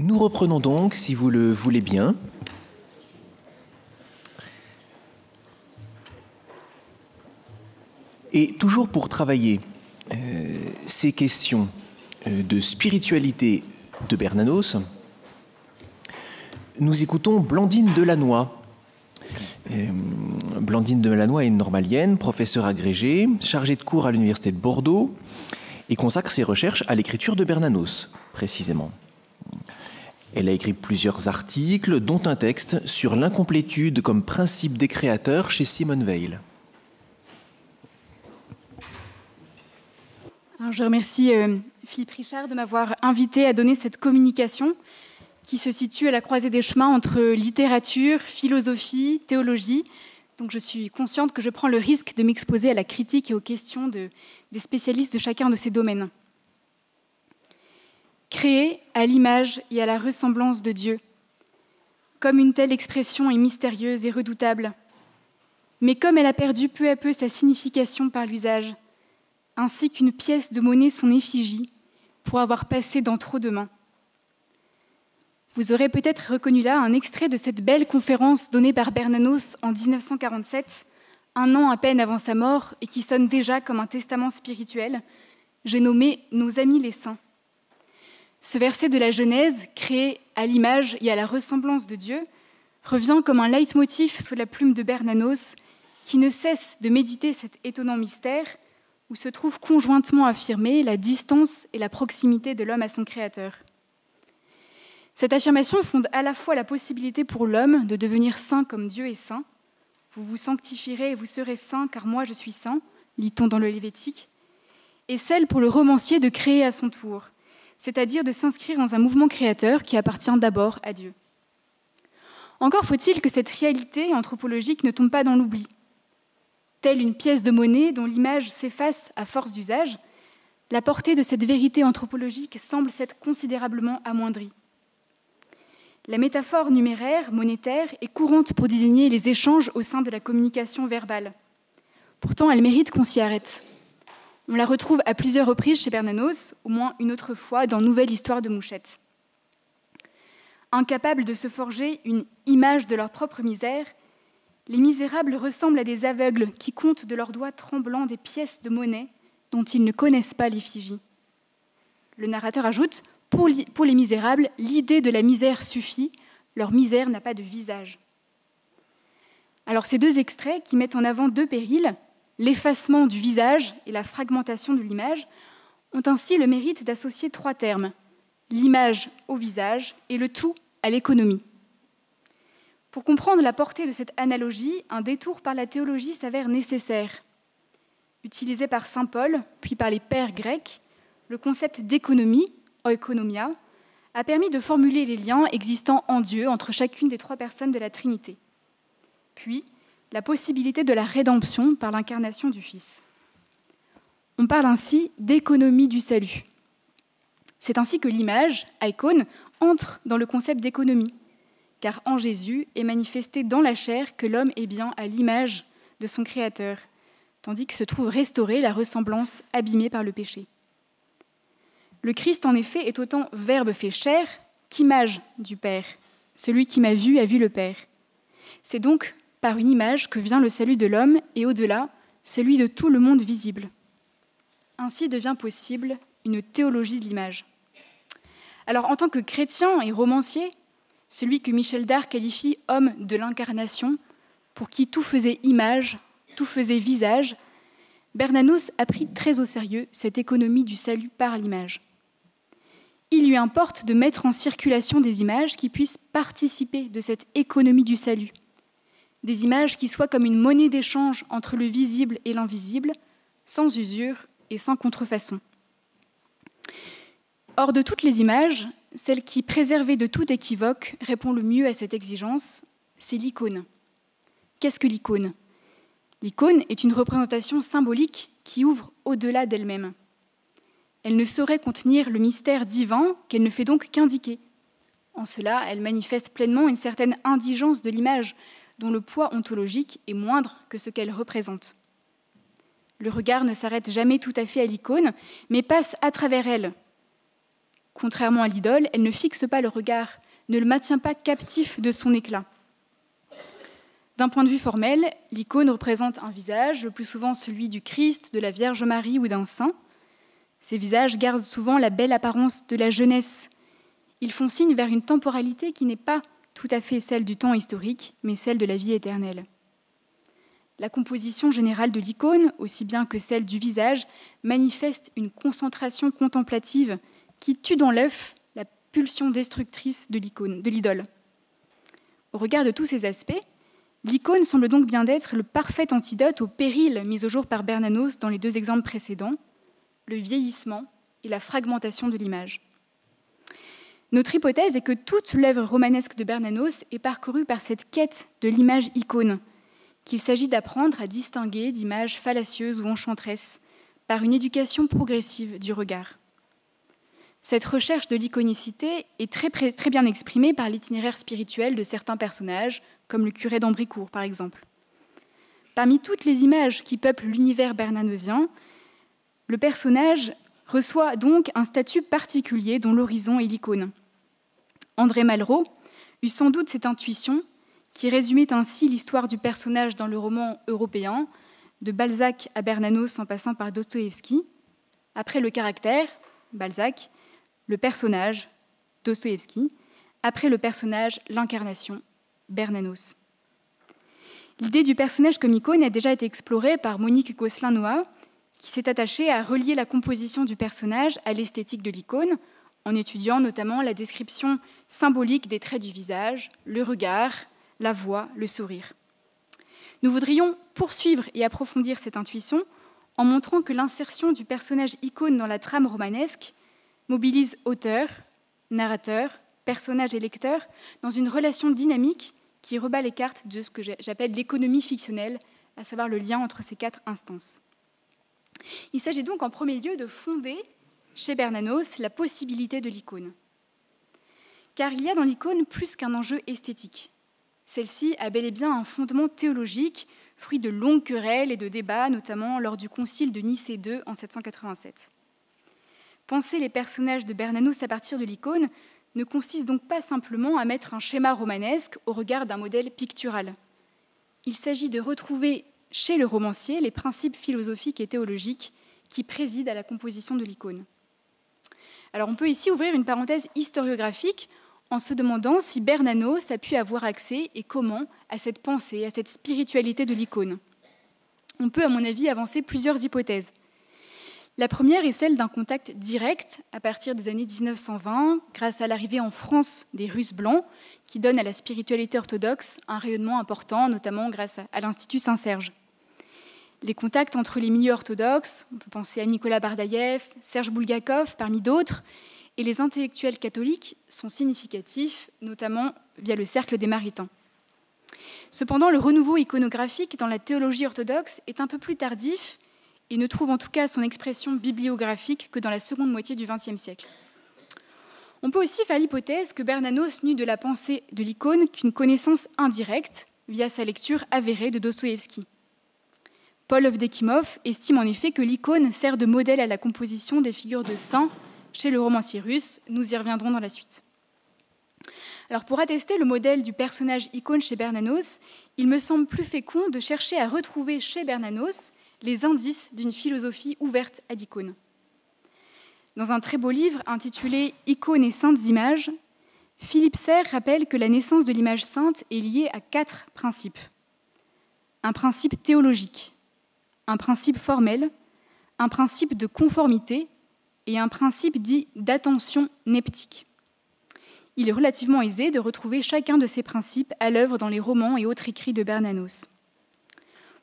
Nous reprenons donc, si vous le voulez bien. Et toujours pour travailler ces questions de spiritualité de Bernanos, nous écoutons Blandine Delannoy. Blandine Delannoy est une normalienne, professeure agrégée, chargée de cours à l'Université de Bordeaux et consacre ses recherches à l'écriture de Bernanos, précisément. Elle a écrit plusieurs articles, dont un texte sur l'incomplétude comme principe des créateurs chez Simone Weil. Alors, je remercie Philippe Richard de m'avoir invité à donner cette communication qui se situe à la croisée des chemins entre littérature, philosophie, théologie. Donc je suis consciente que je prends le risque de m'exposer à la critique et aux questions des spécialistes de chacun de ces domaines. Créer à l'image et à la ressemblance de Dieu. Comme une telle expression est mystérieuse et redoutable, mais comme elle a perdu peu à peu sa signification par l'usage, ainsi qu'une pièce de monnaie son effigie, pour avoir passé dans trop de mains. Vous aurez peut-être reconnu là un extrait de cette belle conférence donnée par Bernanos en 1947, un an à peine avant sa mort, et qui sonne déjà comme un testament spirituel. J'ai nommé « Nos amis les saints ». Ce verset de la Genèse, créé à l'image et à la ressemblance de Dieu, revient comme un leitmotiv sous la plume de Bernanos, qui ne cesse de méditer cet étonnant mystère, où se trouve conjointement affirmée la distance et la proximité de l'homme à son Créateur. Cette affirmation fonde à la fois la possibilité pour l'homme de devenir saint comme Dieu est saint. Vous vous sanctifierez et vous serez saints, car moi je suis saint, lit-on dans le Lévitique, et celle pour le romancier de créer à son tour, c'est-à-dire de s'inscrire dans un mouvement créateur qui appartient d'abord à Dieu. Encore faut-il que cette réalité anthropologique ne tombe pas dans l'oubli. Telle une pièce de monnaie dont l'image s'efface à force d'usage, la portée de cette vérité anthropologique semble s'être considérablement amoindrie. La métaphore numéraire, monétaire, est courante pour désigner les échanges au sein de la communication verbale. Pourtant, elle mérite qu'on s'y arrête. On la retrouve à plusieurs reprises chez Bernanos, au moins une autre fois dans Nouvelle Histoire de Mouchette. Incapables de se forger une image de leur propre misère, les misérables ressemblent à des aveugles qui comptent de leurs doigts tremblants des pièces de monnaie dont ils ne connaissent pas l'effigie. Le narrateur ajoute « Pour les misérables, l'idée de la misère suffit, leur misère n'a pas de visage. » Alors ces deux extraits qui mettent en avant deux périls, l'effacement du visage et la fragmentation de l'image, ont ainsi le mérite d'associer trois termes, l'image au visage et le tout à l'économie. Pour comprendre la portée de cette analogie, un détour par la théologie s'avère nécessaire. Utilisé par saint Paul, puis par les pères grecs, le concept d'économie, oikonomia, a permis de formuler les liens existant en Dieu entre chacune des trois personnes de la Trinité. Puis, la possibilité de la rédemption par l'incarnation du Fils. On parle ainsi d'économie du salut. C'est ainsi que l'image, icône, entre dans le concept d'économie, car en Jésus est manifesté dans la chair que l'homme est bien à l'image de son Créateur, tandis que se trouve restaurée la ressemblance abîmée par le péché. Le Christ, en effet, est autant Verbe fait chair qu'image du Père. Celui qui m'a vu a vu le Père. C'est donc par une image que vient le salut de l'homme et au-delà, celui de tout le monde visible. Ainsi devient possible une théologie de l'image. Alors, en tant que chrétien et romancier, celui que Michel Dard qualifie homme de l'incarnation, pour qui tout faisait image, tout faisait visage, Bernanos a pris très au sérieux cette économie du salut par l'image. Il lui importe de mettre en circulation des images qui puissent participer de cette économie du salut. Des images qui soient comme une monnaie d'échange entre le visible et l'invisible, sans usure et sans contrefaçon. Or, de toutes les images, celle qui, préservée de tout équivoque, répond le mieux à cette exigence, c'est l'icône. Qu'est-ce que l'icône ? L'icône est une représentation symbolique qui ouvre au-delà d'elle-même. Elle ne saurait contenir le mystère divin qu'elle ne fait donc qu'indiquer. En cela, elle manifeste pleinement une certaine indigence de l'image, dont le poids ontologique est moindre que ce qu'elle représente. Le regard ne s'arrête jamais tout à fait à l'icône, mais passe à travers elle, Contrairement à l'idole, elle ne fixe pas le regard, ne le maintient pas captif de son éclat. D'un point de vue formel, l'icône représente un visage, le plus souvent celui du Christ, de la Vierge Marie ou d'un saint. Ces visages gardent souvent la belle apparence de la jeunesse. Ils font signe vers une temporalité qui n'est pas tout à fait celle du temps historique, mais celle de la vie éternelle. La composition générale de l'icône, aussi bien que celle du visage, manifeste une concentration contemplative qui tue dans l'œuf la pulsion destructrice de l'idole. Au regard de tous ces aspects, l'icône semble donc bien d'être le parfait antidote au péril mis au jour par Bernanos dans les deux exemples précédents, le vieillissement et la fragmentation de l'image. Notre hypothèse est que toute l'œuvre romanesque de Bernanos est parcourue par cette quête de l'image icône, qu'il s'agit d'apprendre à distinguer d'images fallacieuses ou enchanteresses par une éducation progressive du regard. Cette recherche de l'iconicité est très bien exprimée par l'itinéraire spirituel de certains personnages, comme le curé d'Ambricourt par exemple. Parmi toutes les images qui peuplent l'univers bernanosien, le personnage reçoit donc un statut particulier dont l'horizon est l'icône. André Malraux eut sans doute cette intuition qui résumait ainsi l'histoire du personnage dans le roman européen, de Balzac à Bernanos en passant par Dostoïevski. Après le caractère, Balzac, le personnage, Dostoïevski. Après le personnage, l'incarnation, Bernanos. L'idée du personnage comme icône a déjà été explorée par Monique Gosselin-Noah, qui s'est attachée à relier la composition du personnage à l'esthétique de l'icône, en étudiant notamment la description symbolique des traits du visage, le regard, la voix, le sourire. Nous voudrions poursuivre et approfondir cette intuition en montrant que l'insertion du personnage icône dans la trame romanesque mobilise auteur, narrateur, personnage et lecteur dans une relation dynamique qui rebat les cartes de ce que j'appelle l'économie fictionnelle, à savoir le lien entre ces quatre instances. Il s'agit donc en premier lieu de fonder chez Bernanos la possibilité de l'icône. Car il y a dans l'icône plus qu'un enjeu esthétique. Celle-ci a bel et bien un fondement théologique, fruit de longues querelles et de débats, notamment lors du concile de Nicée II en 787. Penser les personnages de Bernanos à partir de l'icône ne consiste donc pas simplement à mettre un schéma romanesque au regard d'un modèle pictural. Il s'agit de retrouver chez le romancier les principes philosophiques et théologiques qui président à la composition de l'icône. Alors on peut ici ouvrir une parenthèse historiographique en se demandant si Bernanos a pu avoir accès et comment à cette pensée, à cette spiritualité de l'icône. On peut, à mon avis, avancer plusieurs hypothèses. La première est celle d'un contact direct à partir des années 1920, grâce à l'arrivée en France des Russes blancs, qui donnent à la spiritualité orthodoxe un rayonnement important, notamment grâce à l'Institut Saint-Serge. Les contacts entre les milieux orthodoxes, on peut penser à Nicolas Bardaïev, Serge Boulgakov, parmi d'autres, et les intellectuels catholiques sont significatifs, notamment via le cercle des Maritains. Cependant, le renouveau iconographique dans la théologie orthodoxe est un peu plus tardif et ne trouve en tout cas son expression bibliographique que dans la seconde moitié du XXe siècle. On peut aussi faire l'hypothèse que Bernanos n'eut de la pensée de l'icône qu'une connaissance indirecte via sa lecture avérée de Dostoïevski. Paul Evdokimov estime en effet que l'icône sert de modèle à la composition des figures de saints chez le romancier russe. Nous y reviendrons dans la suite. Alors pour attester le modèle du personnage icône chez Bernanos, il me semble plus fécond de chercher à retrouver chez Bernanos les indices d'une philosophie ouverte à l'icône. Dans un très beau livre intitulé « Icônes et saintes images », Philippe Serre rappelle que la naissance de l'image sainte est liée à 4 principes. Un principe théologique, un principe formel, un principe de conformité et un principe dit d'attention neptique. Il est relativement aisé de retrouver chacun de ces principes à l'œuvre dans les romans et autres écrits de Bernanos.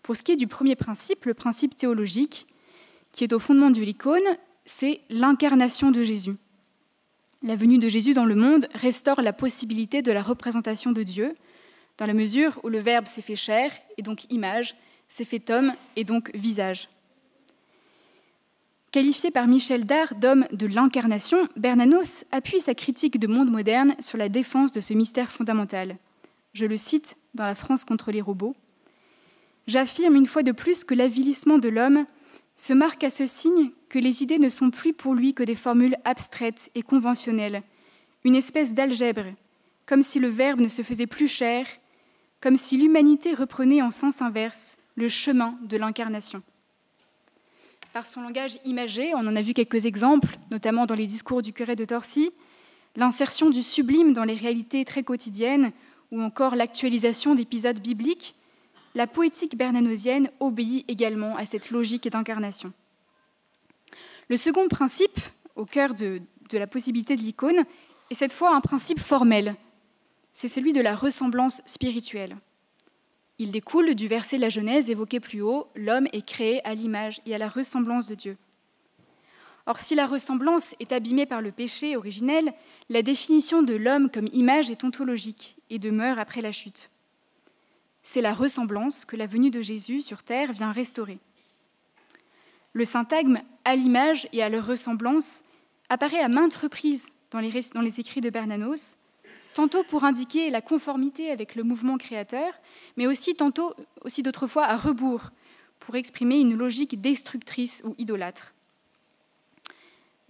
Pour ce qui est du premier principe, le principe théologique, qui est au fondement de l'icône, c'est l'incarnation de Jésus. La venue de Jésus dans le monde restaure la possibilité de la représentation de Dieu, dans la mesure où le Verbe s'est fait chair, et donc image, s'est fait homme, et donc visage. Qualifié par Michel Dard d'homme de l'incarnation, Bernanos appuie sa critique de monde moderne sur la défense de ce mystère fondamental. Je le cite dans La France contre les robots. « J'affirme une fois de plus que l'avilissement de l'homme se marque à ce signe que les idées ne sont plus pour lui que des formules abstraites et conventionnelles, une espèce d'algèbre, comme si le Verbe ne se faisait plus chair, comme si l'humanité reprenait en sens inverse le chemin de l'incarnation. Par son langage imagé, on en a vu quelques exemples, notamment dans les discours du curé de Torcy, l'insertion du sublime dans les réalités très quotidiennes ou encore l'actualisation d'épisodes bibliques, la poétique bernanosienne obéit également à cette logique d'incarnation. Le second principe, au cœur de la possibilité de l'icône, est cette fois un principe formel. C'est celui de la ressemblance spirituelle. Il découle du verset de la Genèse évoqué plus haut, « L'homme est créé à l'image et à la ressemblance de Dieu ». Or, si la ressemblance est abîmée par le péché originel, la définition de l'homme comme image est ontologique et demeure après la chute. C'est la ressemblance que la venue de Jésus sur terre vient restaurer. Le syntagme « à l'image et à leur ressemblance » apparaît à maintes reprises dans les écrits de Bernanos, tantôt pour indiquer la conformité avec le mouvement créateur, mais aussi d'autres fois à rebours, pour exprimer une logique destructrice ou idolâtre.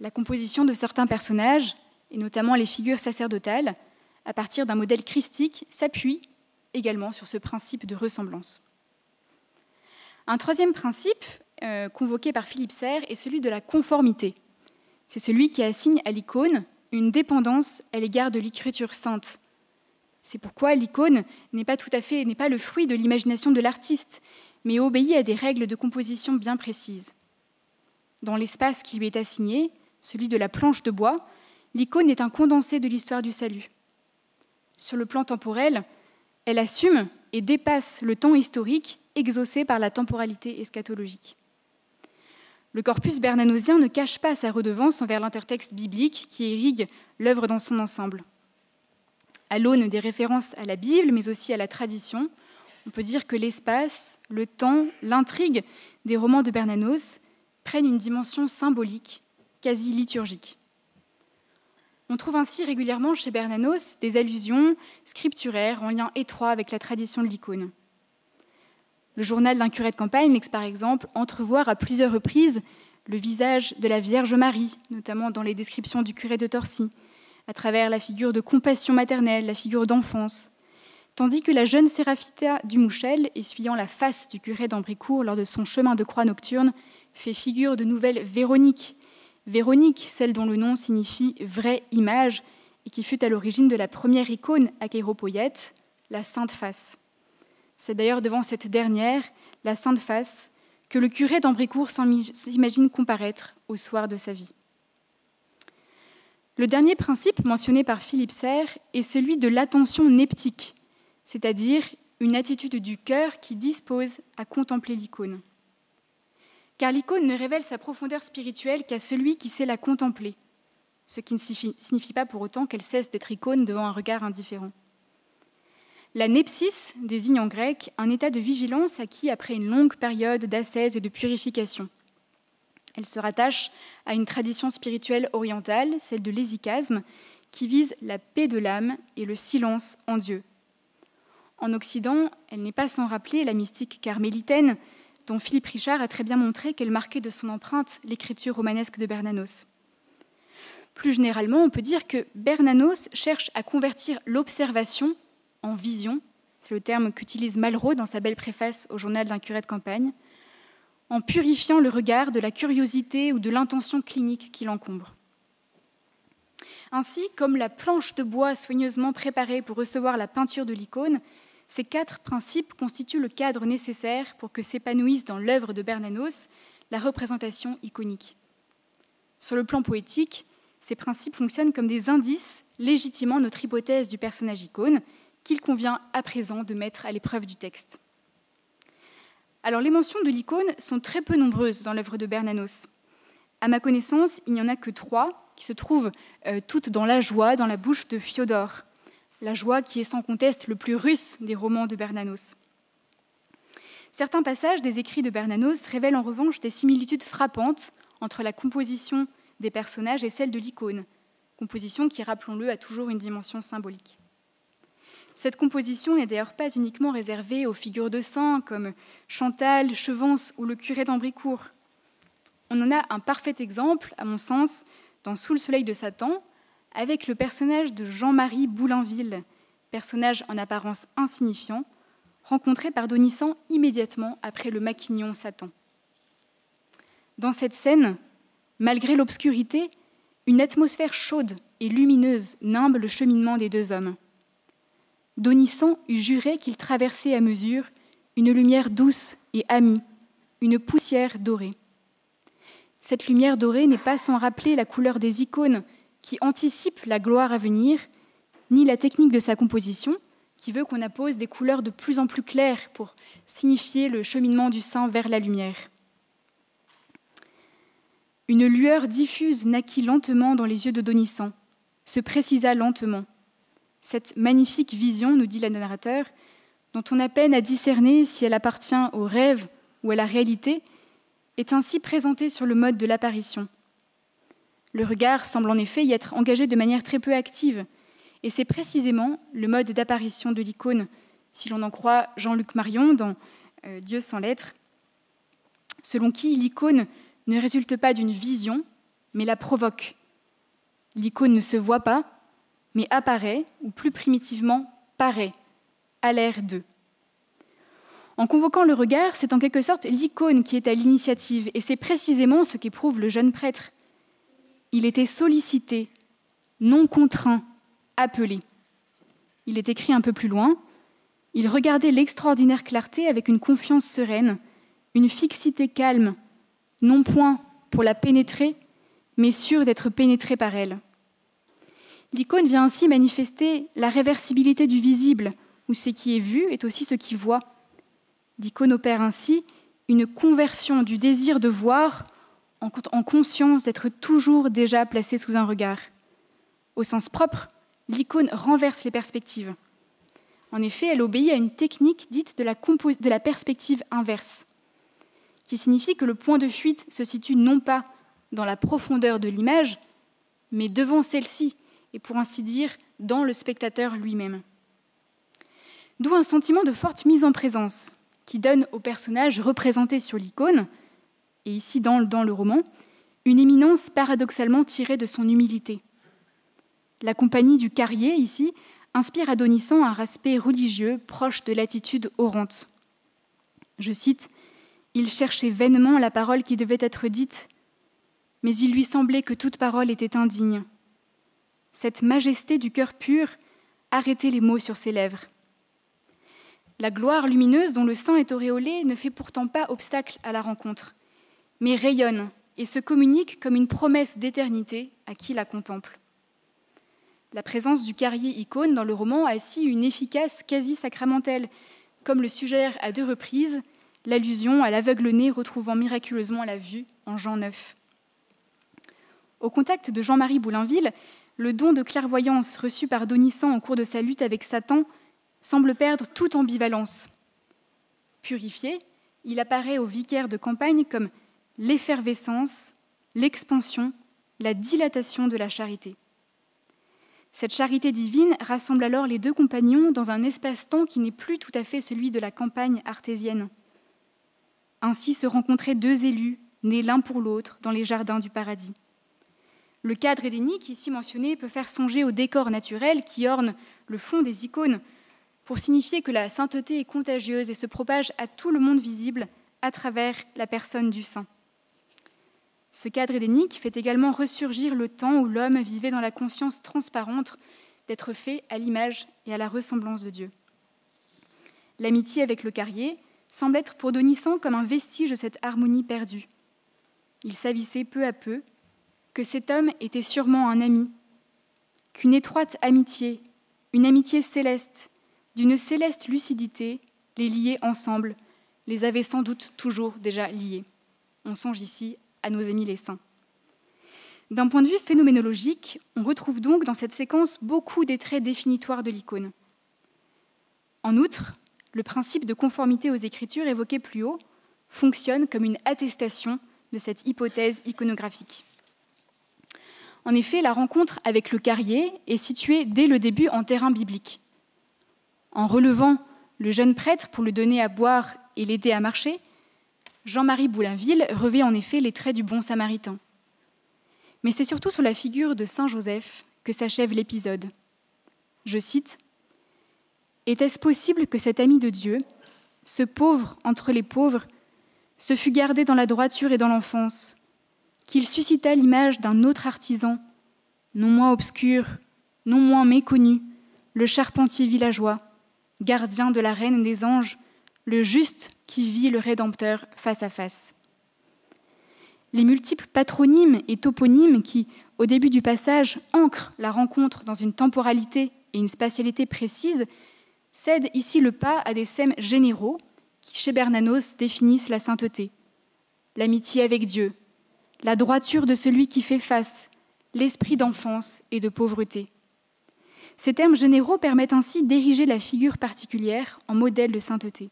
La composition de certains personnages, et notamment les figures sacerdotales, à partir d'un modèle christique, s'appuie également sur ce principe de ressemblance. Un troisième principe, convoqué par Philippe Serres, est celui de la conformité. C'est celui qui assigne à l'icône une dépendance à l'égard de l'écriture sainte. C'est pourquoi l'icône n'est pas le fruit de l'imagination de l'artiste, mais obéit à des règles de composition bien précises. Dans l'espace qui lui est assigné, celui de la planche de bois, l'icône est un condensé de l'histoire du salut. Sur le plan temporel, elle assume et dépasse le temps historique exaucé par la temporalité eschatologique. Le corpus bernanosien ne cache pas sa redevance envers l'intertexte biblique qui irrigue l'œuvre dans son ensemble. À l'aune des références à la Bible, mais aussi à la tradition, on peut dire que l'espace, le temps, l'intrigue des romans de Bernanos prennent une dimension symbolique, quasi liturgique. On trouve ainsi régulièrement chez Bernanos des allusions scripturaires en lien étroit avec la tradition de l'icône. Le journal d'un curé de campagne laisse par exemple entrevoir à plusieurs reprises le visage de la Vierge Marie, notamment dans les descriptions du curé de Torcy, à travers la figure de compassion maternelle, la figure d'enfance, tandis que la jeune Séraphita Dumouchel, essuyant la face du curé d'Ambricourt lors de son chemin de croix nocturne, fait figure de nouvelle Véronique. Véronique, celle dont le nom signifie « vraie image » et qui fut à l'origine de la première icône achéropoïète, la Sainte Face. C'est d'ailleurs devant cette dernière, la Sainte Face, que le curé d'Ambricourt s'imagine comparaître au soir de sa vie. Le dernier principe mentionné par Philippe Serres est celui de l'attention neptique, c'est-à-dire une attitude du cœur qui dispose à contempler l'icône. Car l'icône ne révèle sa profondeur spirituelle qu'à celui qui sait la contempler, ce qui ne signifie pas pour autant qu'elle cesse d'être icône devant un regard indifférent. La nepsis désigne en grec un état de vigilance acquis après une longue période d'ascèse et de purification. Elle se rattache à une tradition spirituelle orientale, celle de l'hésychasme, qui vise la paix de l'âme et le silence en Dieu. En Occident, elle n'est pas sans rappeler la mystique carmélitaine, dont Philippe Richard a très bien montré qu'elle marquait de son empreinte l'écriture romanesque de Bernanos. Plus généralement, on peut dire que Bernanos cherche à convertir l'observation en vision, c'est le terme qu'utilise Malraux dans sa belle préface au journal d'un curé de campagne, en purifiant le regard de la curiosité ou de l'intention clinique qui l'encombre. Ainsi, comme la planche de bois soigneusement préparée pour recevoir la peinture de l'icône, ces 4 principes constituent le cadre nécessaire pour que s'épanouisse dans l'œuvre de Bernanos la représentation iconique. Sur le plan poétique, ces principes fonctionnent comme des indices légitimant notre hypothèse du personnage icône, qu'il convient à présent de mettre à l'épreuve du texte. Alors, les mentions de l'icône sont très peu nombreuses dans l'œuvre de Bernanos. À ma connaissance, il n'y en a que 3 qui se trouvent toutes dans la joie, dans la bouche de Fiodor. La joie qui est sans conteste le plus russe des romans de Bernanos. Certains passages des écrits de Bernanos révèlent en revanche des similitudes frappantes entre la composition des personnages et celle de l'icône, composition qui, rappelons-le, a toujours une dimension symbolique. Cette composition n'est d'ailleurs pas uniquement réservée aux figures de saints comme Chantal, Chevance ou le curé d'Ambricourt. On en a un parfait exemple, à mon sens, dans Sous le soleil de Satan, avec le personnage de Jean-Marie Boulainville, personnage en apparence insignifiant, rencontré par Donisan immédiatement après le maquignon Satan. Dans cette scène, malgré l'obscurité, une atmosphère chaude et lumineuse nimbe le cheminement des deux hommes. Donisan eût juré qu'il traversait à mesure une lumière douce et amie, une poussière dorée. Cette lumière dorée n'est pas sans rappeler la couleur des icônes qui anticipent la gloire à venir, ni la technique de sa composition, qui veut qu'on appose des couleurs de plus en plus claires pour signifier le cheminement du saint vers la lumière. Une lueur diffuse naquit lentement dans les yeux de Donisan, se précisa lentement. Cette magnifique vision, nous dit le narrateur, dont on a peine à discerner si elle appartient au rêve ou à la réalité, est ainsi présentée sur le mode de l'apparition. Le regard semble en effet y être engagé de manière très peu active, et c'est précisément le mode d'apparition de l'icône, si l'on en croit Jean-Luc Marion dans Dieu sans lettres, selon qui l'icône ne résulte pas d'une vision, mais la provoque. L'icône ne se voit pas, mais apparaît, ou plus primitivement, paraît, à l'air d'eux. En convoquant le regard, c'est en quelque sorte l'icône qui est à l'initiative, et c'est précisément ce qu'éprouve le jeune prêtre. Il était sollicité, non contraint, appelé. Il est écrit un peu plus loin. Il regardait l'extraordinaire clarté avec une confiance sereine, une fixité calme, non point pour la pénétrer, mais sûr d'être pénétré par elle. L'icône vient ainsi manifester la réversibilité du visible, où ce qui est vu est aussi ce qui voit. L'icône opère ainsi une conversion du désir de voir en conscience d'être toujours déjà placé sous un regard. Au sens propre, l'icône renverse les perspectives. En effet, elle obéit à une technique dite de la perspective inverse, qui signifie que le point de fuite se situe non pas dans la profondeur de l'image, mais devant celle-ci, et pour ainsi dire, dans le spectateur lui-même. D'où un sentiment de forte mise en présence, qui donne au personnage représenté sur l'icône, et ici dans le roman, une éminence paradoxalement tirée de son humilité. La compagnie du Carrier, ici, inspire à Donisan un respect religieux proche de l'attitude orante. Je cite, « Il cherchait vainement la parole qui devait être dite, mais il lui semblait que toute parole était indigne. Cette majesté du cœur pur arrêtait les mots sur ses lèvres. La gloire lumineuse dont le saint est auréolé ne fait pourtant pas obstacle à la rencontre, mais rayonne et se communique comme une promesse d'éternité à qui la contemple. La présence du Carrier icône dans le roman a ainsi une efficace quasi-sacramentelle, comme le suggère à 2 reprises l'allusion à l'aveugle-né retrouvant miraculeusement la vue en Jean 9. Au contact de Jean-Marie Boulainville, le don de clairvoyance reçu par Donisan en cours de sa lutte avec Satan semble perdre toute ambivalence. Purifié, il apparaît au vicaire de campagne comme l'effervescence, l'expansion, la dilatation de la charité. Cette charité divine rassemble alors les 2 compagnons dans un espace-temps qui n'est plus tout à fait celui de la campagne artésienne. Ainsi se rencontraient 2 élus, nés l'un pour l'autre, dans les jardins du paradis. Le cadre édénique ici mentionné peut faire songer au décor naturel qui orne le fond des icônes pour signifier que la sainteté est contagieuse et se propage à tout le monde visible à travers la personne du saint. Ce cadre édénique fait également ressurgir le temps où l'homme vivait dans la conscience transparente d'être fait à l'image et à la ressemblance de Dieu. L'amitié avec le Carrier semble être pour Donisan comme un vestige de cette harmonie perdue. Il s'avissait peu à peu que cet homme était sûrement un ami, qu'une étroite amitié, une amitié céleste, d'une céleste lucidité, les liait ensemble, les avait sans doute toujours déjà liés. On songe ici à nos amis les saints. D'un point de vue phénoménologique, on retrouve donc dans cette séquence beaucoup des traits définitoires de l'icône. En outre, le principe de conformité aux Écritures évoqué plus haut fonctionne comme une attestation de cette hypothèse iconographique. En effet, la rencontre avec le Carrier est située dès le début en terrain biblique. En relevant le jeune prêtre pour lui donner à boire et l'aider à marcher, Jean-Marie Boulainville revêt en effet les traits du bon samaritain. Mais c'est surtout sur la figure de Saint Joseph que s'achève l'épisode. Je cite « Était-ce possible que cet ami de Dieu, ce pauvre entre les pauvres, se fût gardé dans la droiture et dans l'enfance, qu'il suscita l'image d'un autre artisan, non moins obscur, non moins méconnu, le charpentier villageois, gardien de la reine des anges, le juste qui vit le Rédempteur face à face. » Les multiples patronymes et toponymes qui, au début du passage, ancrent la rencontre dans une temporalité et une spatialité précises, cèdent ici le pas à des sèmes généraux qui, chez Bernanos, définissent la sainteté. L'amitié avec Dieu, la droiture de celui qui fait face, l'esprit d'enfance et de pauvreté. Ces termes généraux permettent ainsi d'ériger la figure particulière en modèle de sainteté.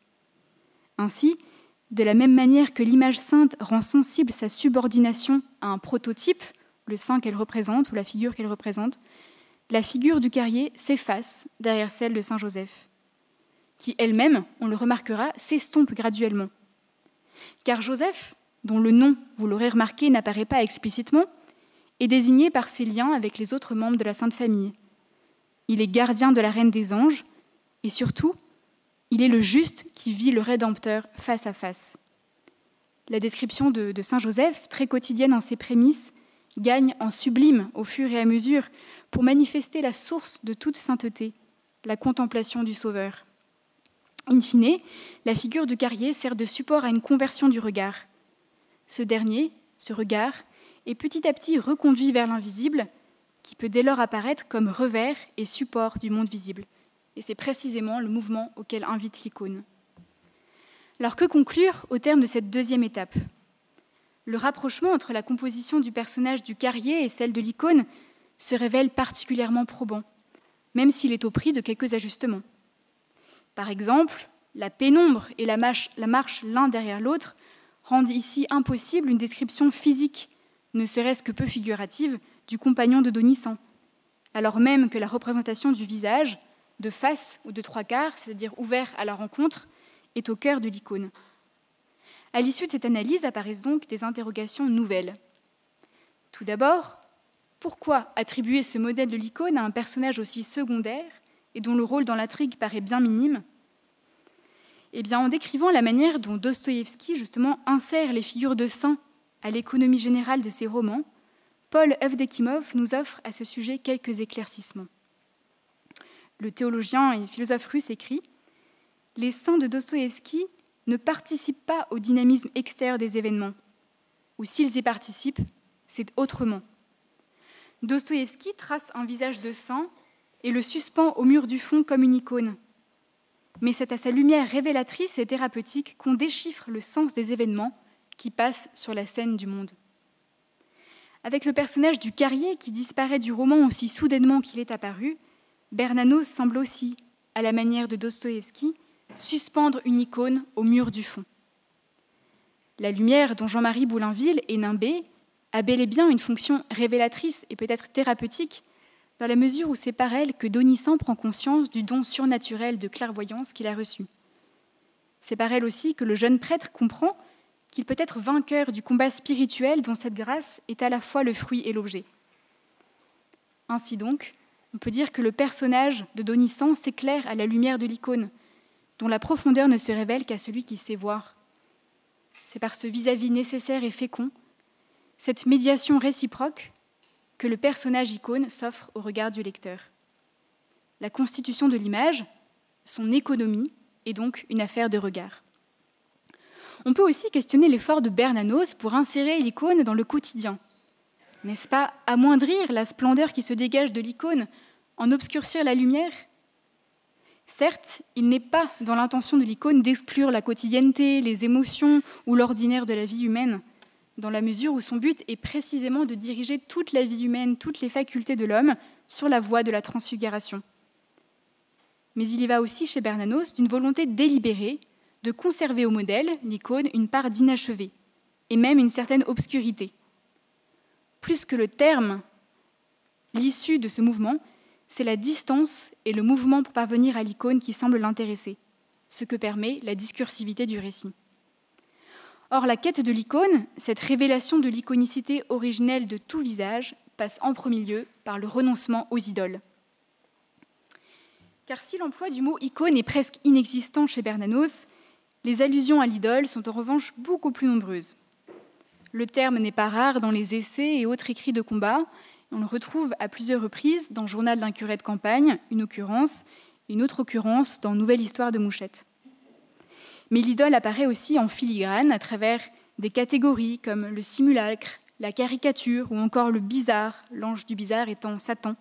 Ainsi, de la même manière que l'image sainte rend sensible sa subordination à un prototype, le saint qu'elle représente ou la figure qu'elle représente, la figure du carrier s'efface derrière celle de Saint Joseph, qui elle-même, on le remarquera, s'estompe graduellement. Car Joseph, dont le nom, vous l'aurez remarqué, n'apparaît pas explicitement, est désigné par ses liens avec les autres membres de la Sainte Famille. Il est gardien de la Reine des Anges et surtout, il est le juste qui vit le Rédempteur face à face. La description de Saint Joseph, très quotidienne en ses prémices, gagne en sublime au fur et à mesure pour manifester la source de toute sainteté, la contemplation du Sauveur. In fine, la figure du carrier sert de support à une conversion du regard. Ce dernier, ce regard, est petit à petit reconduit vers l'invisible, qui peut dès lors apparaître comme revers et support du monde visible. Et c'est précisément le mouvement auquel invite l'icône. Alors que conclure au terme de cette deuxième étape ? Le rapprochement entre la composition du personnage du carrier et celle de l'icône se révèle particulièrement probant, même s'il est au prix de quelques ajustements. Par exemple, la pénombre et la marche l'un derrière l'autre rendent ici impossible une description physique, ne serait-ce que peu figurative, du compagnon de Donisan, alors même que la représentation du visage, de face ou de trois quarts, c'est-à-dire ouvert à la rencontre, est au cœur de l'icône. À l'issue de cette analyse apparaissent donc des interrogations nouvelles. Tout d'abord, pourquoi attribuer ce modèle de l'icône à un personnage aussi secondaire et dont le rôle dans l'intrigue paraît bien minime ? Eh bien, en décrivant la manière dont Dostoïevski, justement, insère les figures de saints à l'économie générale de ses romans, Paul Evdokimov nous offre à ce sujet quelques éclaircissements. Le théologien et philosophe russe écrit « Les saints de Dostoïevski ne participent pas au dynamisme extérieur des événements, ou s'ils y participent, c'est autrement. Dostoïevski trace un visage de saint et le suspend au mur du fond comme une icône. Mais c'est à sa lumière révélatrice et thérapeutique qu'on déchiffre le sens des événements qui passent sur la scène du monde. Avec le personnage du carrier qui disparaît du roman aussi soudainement qu'il est apparu, Bernanos semble aussi, à la manière de Dostoïevski, suspendre une icône au mur du fond. La lumière dont Jean-Marie Boulainville est nimbé a bel et bien une fonction révélatrice et peut-être thérapeutique, dans la mesure où c'est par elle que Donisan prend conscience du don surnaturel de clairvoyance qu'il a reçu. C'est par elle aussi que le jeune prêtre comprend qu'il peut être vainqueur du combat spirituel dont cette grâce est à la fois le fruit et l'objet. Ainsi donc, on peut dire que le personnage de Donisan s'éclaire à la lumière de l'icône, dont la profondeur ne se révèle qu'à celui qui sait voir. C'est par ce vis-à-vis nécessaire et fécond, cette médiation réciproque, que le personnage icône s'offre au regard du lecteur. La constitution de l'image, son économie, est donc une affaire de regard. On peut aussi questionner l'effort de Bernanos pour insérer l'icône dans le quotidien. N'est-ce pas amoindrir la splendeur qui se dégage de l'icône, en obscurcir la lumière ? Certes, il n'est pas dans l'intention de l'icône d'exclure la quotidienneté, les émotions ou l'ordinaire de la vie humaine, dans la mesure où son but est précisément de diriger toute la vie humaine, toutes les facultés de l'homme, sur la voie de la transfiguration. Mais il y va aussi chez Bernanos d'une volonté délibérée de conserver au modèle, l'icône, une part d'inachevé, et même une certaine obscurité. Plus que le terme, l'issue de ce mouvement, c'est la distance et le mouvement pour parvenir à l'icône qui semble l'intéresser, ce que permet la discursivité du récit. Or, la quête de l'icône, cette révélation de l'iconicité originelle de tout visage, passe en premier lieu par le renoncement aux idoles. Car si l'emploi du mot icône est presque inexistant chez Bernanos, les allusions à l'idole sont en revanche beaucoup plus nombreuses. Le terme n'est pas rare dans les essais et autres écrits de combat. On le retrouve à plusieurs reprises dans Journal d'un curé de campagne, une autre occurrence dans Nouvelle histoire de Mouchette. Mais l'idole apparaît aussi en filigrane à travers des catégories comme le simulacre, la caricature ou encore le bizarre, l'ange du bizarre étant Satan.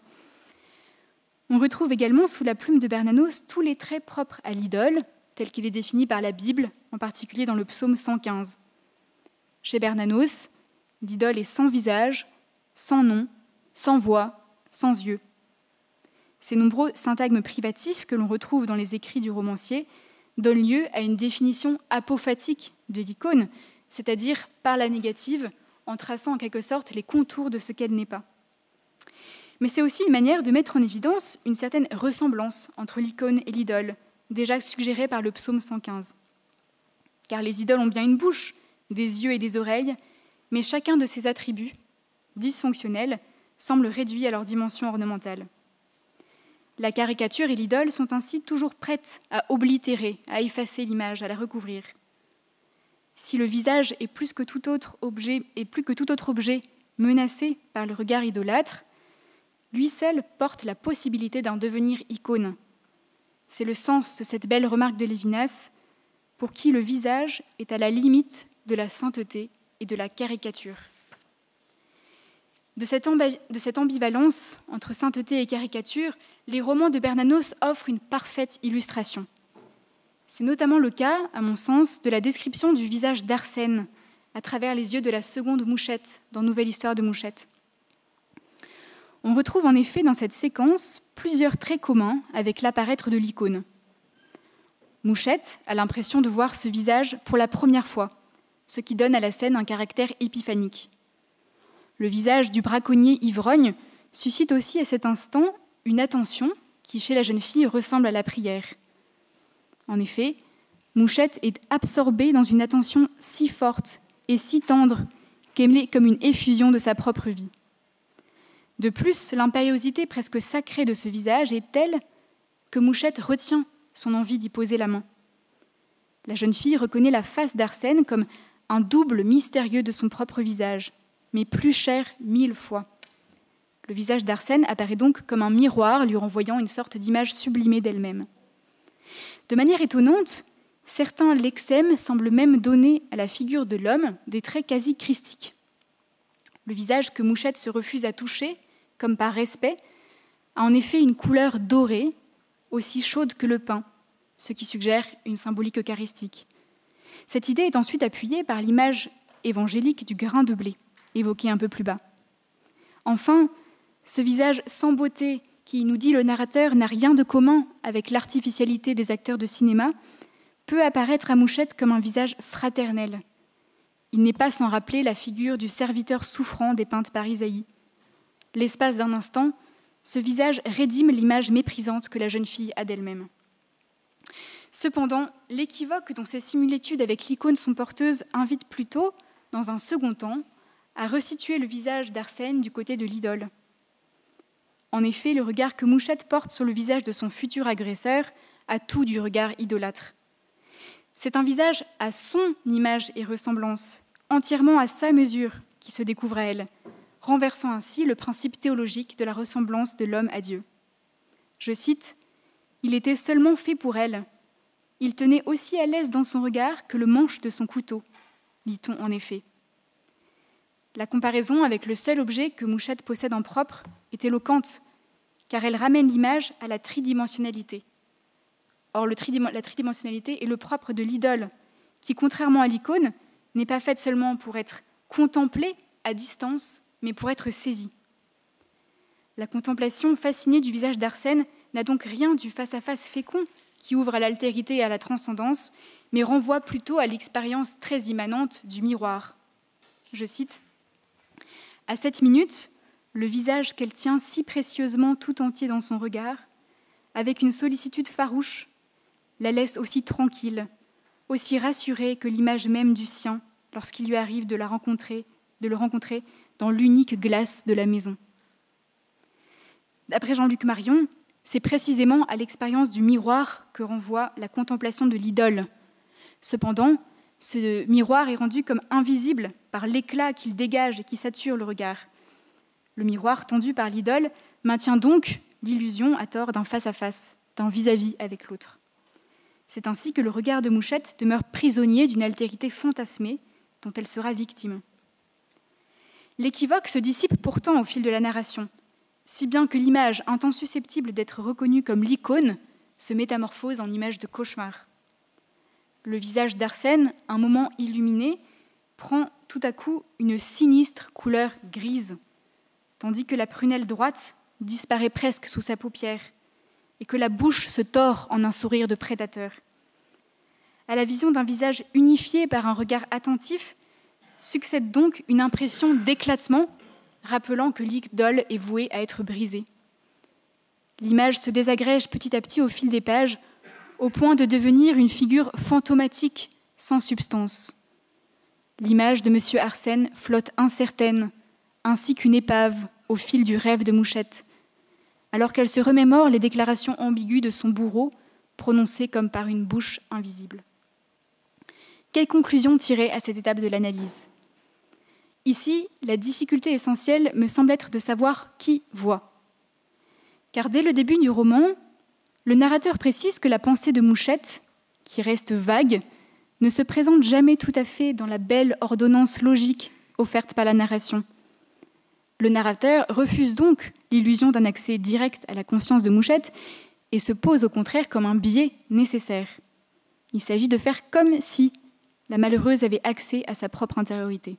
On retrouve également sous la plume de Bernanos tous les traits propres à l'idole, tel qu'il est défini par la Bible, en particulier dans le psaume 115. Chez Bernanos, l'idole est sans visage, sans nom, sans voix, sans yeux. Ces nombreux syntagmes privatifs que l'on retrouve dans les écrits du romancier donnent lieu à une définition apophatique de l'icône, c'est-à-dire par la négative, en traçant en quelque sorte les contours de ce qu'elle n'est pas. Mais c'est aussi une manière de mettre en évidence une certaine ressemblance entre l'icône et l'idole, déjà suggérée par le psaume 115. Car les idoles ont bien une bouche, des yeux et des oreilles, mais chacun de ces attributs, dysfonctionnels, semble réduit à leur dimension ornementale. La caricature et l'idole sont ainsi toujours prêtes à oblitérer, à effacer l'image, à la recouvrir. Si le visage est plus que tout autre objet menacé par le regard idolâtre, lui seul porte la possibilité d'un devenir icône. C'est le sens de cette belle remarque de Lévinas, pour qui le visage est à la limite de la sainteté et de la caricature. De cette ambivalence entre sainteté et caricature, les romans de Bernanos offrent une parfaite illustration. C'est notamment le cas, à mon sens, de la description du visage d'Arsène à travers les yeux de la seconde Mouchette dans Nouvelle histoire de Mouchette. On retrouve en effet dans cette séquence plusieurs traits communs avec l'apparaître de l'icône. Mouchette a l'impression de voir ce visage pour la première fois, ce qui donne à la scène un caractère épiphanique. Le visage du braconnier ivrogne suscite aussi à cet instant une attention qui, chez la jeune fille, ressemble à la prière. En effet, Mouchette est absorbée dans une attention si forte et si tendre qu'elle est comme une effusion de sa propre vie. De plus, l'impériosité presque sacrée de ce visage est telle que Mouchette retient son envie d'y poser la main. La jeune fille reconnaît la face d'Arsène comme un double mystérieux de son propre visage, mais plus cher 1000 fois. Le visage d'Arsène apparaît donc comme un miroir lui renvoyant une sorte d'image sublimée d'elle-même. De manière étonnante, certains lexèmes semblent même donner à la figure de l'homme des traits quasi christiques. Le visage que Mouchette se refuse à toucher, comme par respect, a en effet une couleur dorée, aussi chaude que le pain, ce qui suggère une symbolique eucharistique. Cette idée est ensuite appuyée par l'image évangélique du grain de blé, évoquée un peu plus bas. Enfin, ce visage sans beauté qui, nous dit le narrateur, n'a rien de commun avec l'artificialité des acteurs de cinéma, peut apparaître à Mouchette comme un visage fraternel. Il n'est pas sans rappeler la figure du serviteur souffrant dépeinte par Isaïe. L'espace d'un instant, ce visage rédime l'image méprisante que la jeune fille a d'elle-même. Cependant, l'équivoque dont ces similitudes avec l'icône sont porteuses invite plutôt, dans un second temps, à resituer le visage d'Arsène du côté de l'idole. En effet, le regard que Mouchette porte sur le visage de son futur agresseur a tout du regard idolâtre. C'est un visage à son image et ressemblance, entièrement à sa mesure, qui se découvre à elle, renversant ainsi le principe théologique de la ressemblance de l'homme à Dieu. Je cite, « Il était seulement fait pour elle. Il tenait aussi à l'aise dans son regard que le manche de son couteau », lit-on en effet. La comparaison avec le seul objet que Mouchette possède en propre est éloquente, car elle ramène l'image à la tridimensionnalité. Or, la tridimensionnalité est le propre de l'idole, qui, contrairement à l'icône, n'est pas faite seulement pour être contemplée à distance, mais pour être saisie. La contemplation fascinée du visage d'Arsène n'a donc rien du face-à-face fécond qui ouvre à l'altérité et à la transcendance, mais renvoie plutôt à l'expérience très immanente du miroir. Je cite, « À cette minute, le visage qu'elle tient si précieusement tout entier dans son regard, avec une sollicitude farouche, la laisse aussi tranquille, aussi rassurée que l'image même du sien, lorsqu'il lui arrive de le rencontrer dans l'unique glace de la maison. D'après Jean-Luc Marion, c'est précisément à l'expérience du miroir que renvoie la contemplation de l'idole. Cependant, ce miroir est rendu comme invisible par l'éclat qu'il dégage et qui sature le regard. Le miroir tendu par l'idole maintient donc l'illusion à tort d'un face-à-face, d'un vis-à-vis avec l'autre. C'est ainsi que le regard de Mouchette demeure prisonnier d'une altérité fantasmée dont elle sera victime. L'équivoque se dissipe pourtant au fil de la narration, si bien que l'image, un temps susceptible d'être reconnue comme l'icône, se métamorphose en image de cauchemar. Le visage d'Arsène, un moment illuminé, prend tout à coup une sinistre couleur grise, tandis que la prunelle droite disparaît presque sous sa paupière et que la bouche se tord en un sourire de prédateur. À la vision d'un visage unifié par un regard attentif, succède donc une impression d'éclatement, rappelant que l'idole est vouée à être brisée. L'image se désagrège petit à petit au fil des pages, au point de devenir une figure fantomatique, sans substance. L'image de M. Arsène flotte incertaine, ainsi qu'une épave au fil du rêve de Mouchette, alors qu'elle se remémore les déclarations ambiguës de son bourreau, prononcées comme par une bouche invisible. Quelle conclusion tirer à cette étape de l'analyse ? Ici, la difficulté essentielle me semble être de savoir qui voit. Car dès le début du roman, le narrateur précise que la pensée de Mouchette, qui reste vague, ne se présente jamais tout à fait dans la belle ordonnance logique offerte par la narration. Le narrateur refuse donc l'illusion d'un accès direct à la conscience de Mouchette et se pose au contraire comme un biais nécessaire. Il s'agit de faire comme si la malheureuse avait accès à sa propre intériorité.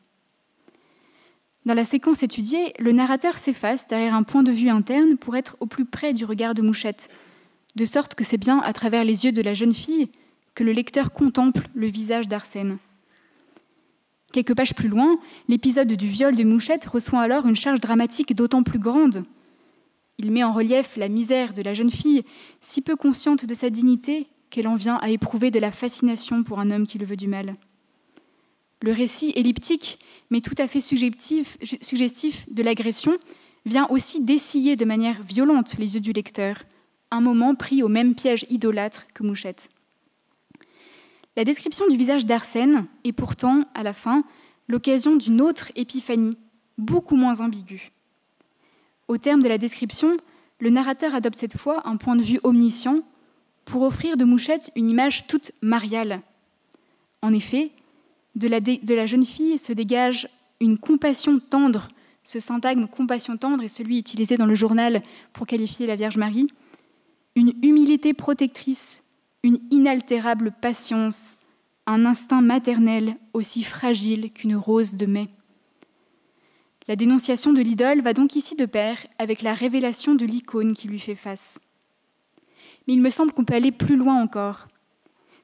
Dans la séquence étudiée, le narrateur s'efface derrière un point de vue interne pour être au plus près du regard de Mouchette, de sorte que c'est bien à travers les yeux de la jeune fille que le lecteur contemple le visage d'Arsène. Quelques pages plus loin, l'épisode du viol de Mouchette reçoit alors une charge dramatique d'autant plus grande. Il met en relief la misère de la jeune fille, si peu consciente de sa dignité qu'elle en vient à éprouver de la fascination pour un homme qui le veut du mal. Le récit elliptique, mais tout à fait suggestif de l'agression, vient aussi dessiller de manière violente les yeux du lecteur, un moment pris au même piège idolâtre que Mouchette. La description du visage d'Arsène est pourtant, à la fin, l'occasion d'une autre épiphanie, beaucoup moins ambiguë. Au terme de la description, le narrateur adopte cette fois un point de vue omniscient pour offrir de Mouchette une image toute mariale. En effet, de la jeune fille se dégage une compassion tendre. Ce syntagme compassion tendre est celui utilisé dans le journal pour qualifier la Vierge Marie. Une humilité protectrice, une inaltérable patience, un instinct maternel aussi fragile qu'une rose de mai. La dénonciation de l'idole va donc ici de pair avec la révélation de l'icône qui lui fait face. Mais il me semble qu'on peut aller plus loin encore.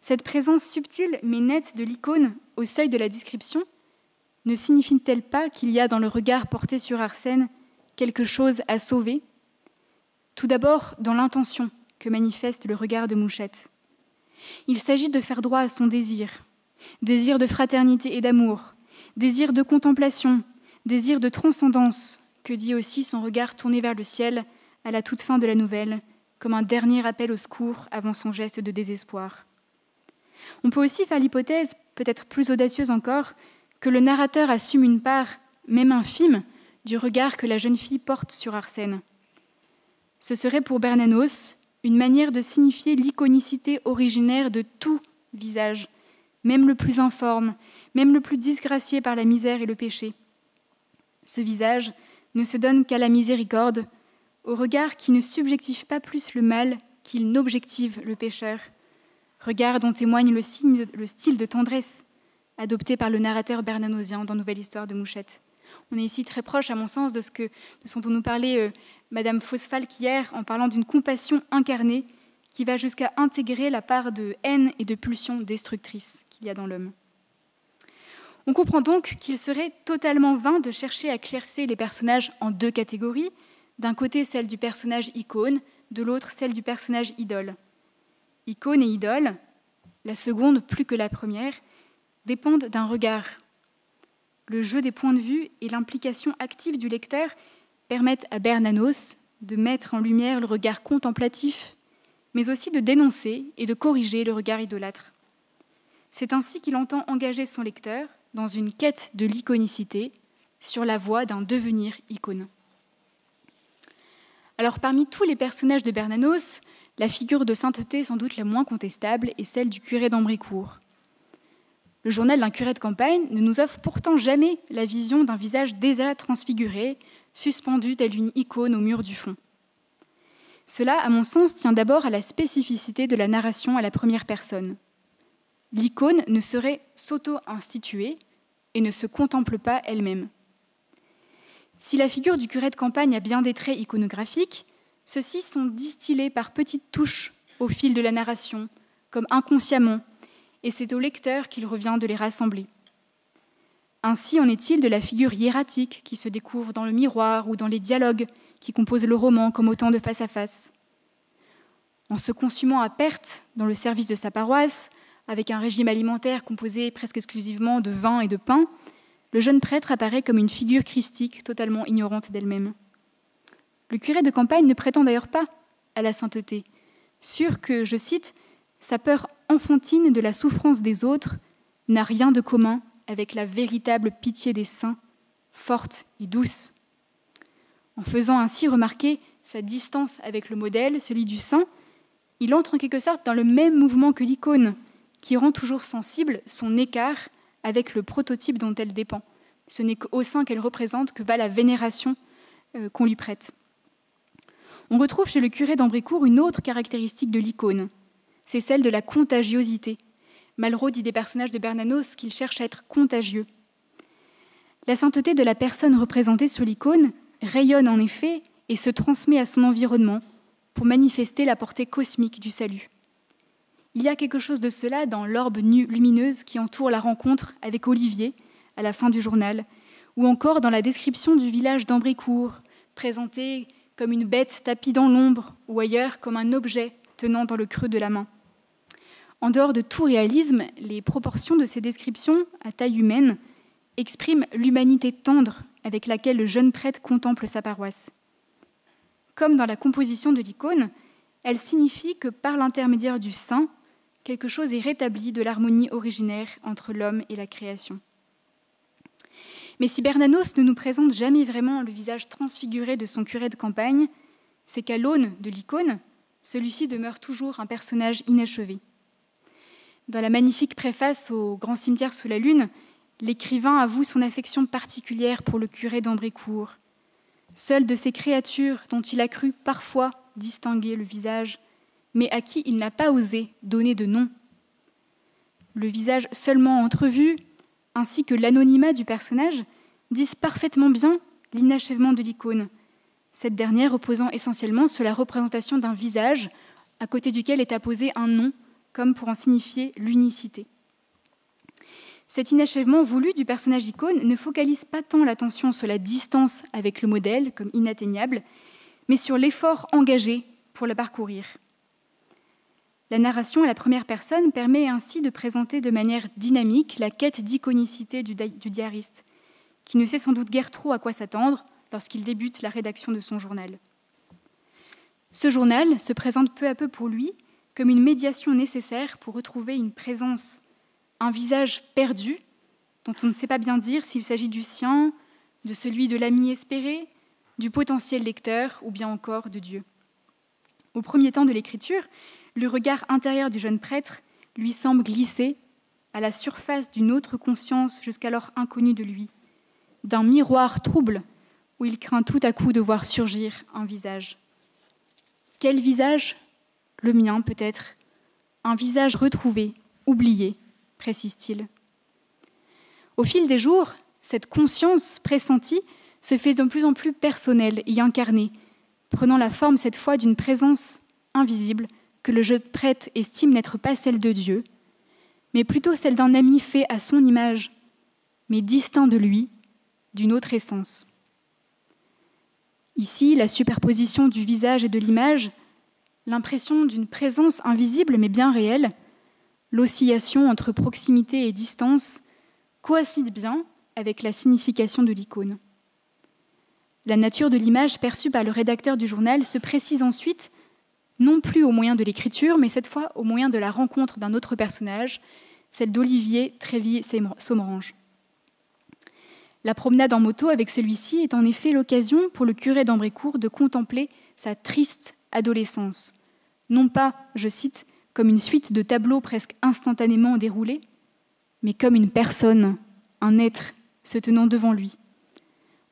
Cette présence subtile mais nette de l'icône au seuil de la description ne signifie-t-elle pas qu'il y a dans le regard porté sur Arsène quelque chose à sauver ? Tout d'abord dans l'intention que manifeste le regard de Mouchette. Il s'agit de faire droit à son désir de fraternité et d'amour, désir de contemplation, désir de transcendance, que dit aussi son regard tourné vers le ciel à la toute fin de la nouvelle, comme un dernier appel au secours avant son geste de désespoir. On peut aussi faire l'hypothèse, peut-être plus audacieuse encore, que le narrateur assume une part, même infime, du regard que la jeune fille porte sur Arsène. Ce serait pour Bernanos une manière de signifier l'iconicité originaire de tout visage, même le plus informe, même le plus disgracié par la misère et le péché. Ce visage ne se donne qu'à la miséricorde, au regard qui ne subjective pas plus le mal qu'il n'objective le pécheur, regard dont témoigne le style de tendresse adopté par le narrateur bernanosien dans Nouvelle Histoire de Mouchette. On est ici très proche, à mon sens, de ce dont nous parlait Madame Fosfalk hier, en parlant d'une compassion incarnée qui va jusqu'à intégrer la part de haine et de pulsion destructrice qu'il y a dans l'homme. On comprend donc qu'il serait totalement vain de chercher à classer les personnages en deux catégories, d'un côté celle du personnage icône, de l'autre celle du personnage idole. Icône et idole, la seconde plus que la première, dépendent d'un regard, le jeu des points de vue et l'implication active du lecteur permettent à Bernanos de mettre en lumière le regard contemplatif, mais aussi de dénoncer et de corriger le regard idolâtre. C'est ainsi qu'il entend engager son lecteur dans une quête de l'iconicité sur la voie d'un devenir icône. Alors parmi tous les personnages de Bernanos, la figure de sainteté sans doute la moins contestable est celle du curé d'Ambricourt. Le journal d'un curé de campagne ne nous offre pourtant jamais la vision d'un visage déjà transfiguré, suspendu telle une icône au mur du fond. Cela, à mon sens, tient d'abord à la spécificité de la narration à la première personne. L'icône ne saurait s'auto-instituer et ne se contemple pas elle-même. Si la figure du curé de campagne a bien des traits iconographiques, ceux-ci sont distillés par petites touches au fil de la narration, comme inconsciemment, et c'est au lecteur qu'il revient de les rassembler. Ainsi en est-il de la figure hiératique qui se découvre dans le miroir ou dans les dialogues qui composent le roman comme autant de face-à-face. En se consumant à perte dans le service de sa paroisse, avec un régime alimentaire composé presque exclusivement de vin et de pain, le jeune prêtre apparaît comme une figure christique totalement ignorante d'elle-même. Le curé de campagne ne prétend d'ailleurs pas à la sainteté, sûr que, je cite, « sa peur enfantine de la souffrance des autres n'a rien de commun avec la véritable pitié des saints, forte et douce. » En faisant ainsi remarquer sa distance avec le modèle, celui du saint, il entre en quelque sorte dans le même mouvement que l'icône, qui rend toujours sensible son écart avec le prototype dont elle dépend. Ce n'est qu'au saint qu'elle représente que va la vénération qu'on lui prête. On retrouve chez le curé d'Ambricourt une autre caractéristique de l'icône, c'est celle de la contagiosité. Malraux dit des personnages de Bernanos qu'ils cherchent à être contagieux. La sainteté de la personne représentée sur l'icône rayonne en effet et se transmet à son environnement pour manifester la portée cosmique du salut. Il y a quelque chose de cela dans l'orbe lumineuse qui entoure la rencontre avec Olivier à la fin du journal, ou encore dans la description du village d'Ambricourt, présenté comme une bête tapie dans l'ombre ou ailleurs comme un objet tenant dans le creux de la main. En dehors de tout réalisme, les proportions de ces descriptions à taille humaine expriment l'humanité tendre avec laquelle le jeune prêtre contemple sa paroisse. Comme dans la composition de l'icône, elle signifie que par l'intermédiaire du saint, quelque chose est rétabli de l'harmonie originaire entre l'homme et la création. Mais si Bernanos ne nous présente jamais vraiment le visage transfiguré de son curé de campagne, c'est qu'à l'aune de l'icône, celui-ci demeure toujours un personnage inachevé. Dans la magnifique préface au Grand cimetière sous la lune, l'écrivain avoue son affection particulière pour le curé d'Ambricourt, seul de ces créatures dont il a cru parfois distinguer le visage, mais à qui il n'a pas osé donner de nom. Le visage seulement entrevu, ainsi que l'anonymat du personnage, disent parfaitement bien l'inachèvement de l'icône, cette dernière reposant essentiellement sur la représentation d'un visage à côté duquel est apposé un nom, comme pour en signifier l'unicité. Cet inachèvement voulu du personnage icône ne focalise pas tant l'attention sur la distance avec le modèle, comme inatteignable, mais sur l'effort engagé pour le parcourir. La narration à la première personne permet ainsi de présenter de manière dynamique la quête d'iconicité du diariste, qui ne sait sans doute guère trop à quoi s'attendre lorsqu'il débute la rédaction de son journal. Ce journal se présente peu à peu pour lui comme une médiation nécessaire pour retrouver une présence, un visage perdu, dont on ne sait pas bien dire s'il s'agit du sien, de celui de l'ami espéré, du potentiel lecteur ou bien encore de Dieu. Au premier temps de l'écriture, le regard intérieur du jeune prêtre lui semble glisser à la surface d'une autre conscience jusqu'alors inconnue de lui, d'un miroir trouble où il craint tout à coup de voir surgir un visage. Quel visage ? Le mien peut-être, un visage retrouvé, oublié, précise-t-il. Au fil des jours, cette conscience pressentie se fait de plus en plus personnelle et incarnée, prenant la forme cette fois d'une présence invisible que le jeune prêtre estime n'être pas celle de Dieu, mais plutôt celle d'un ami fait à son image, mais distinct de lui, d'une autre essence. Ici, la superposition du visage et de l'image, l'impression d'une présence invisible mais bien réelle, l'oscillation entre proximité et distance coïncident bien avec la signification de l'icône. La nature de l'image perçue par le rédacteur du journal se précise ensuite, non plus au moyen de l'écriture, mais cette fois au moyen de la rencontre d'un autre personnage, celle d'Olivier Trévier-Saumerange. La promenade en moto avec celui-ci est en effet l'occasion pour le curé d'Ambrécourt de contempler sa triste adolescence. Non pas, je cite, comme une suite de tableaux presque instantanément déroulés, mais comme une personne, un être se tenant devant lui.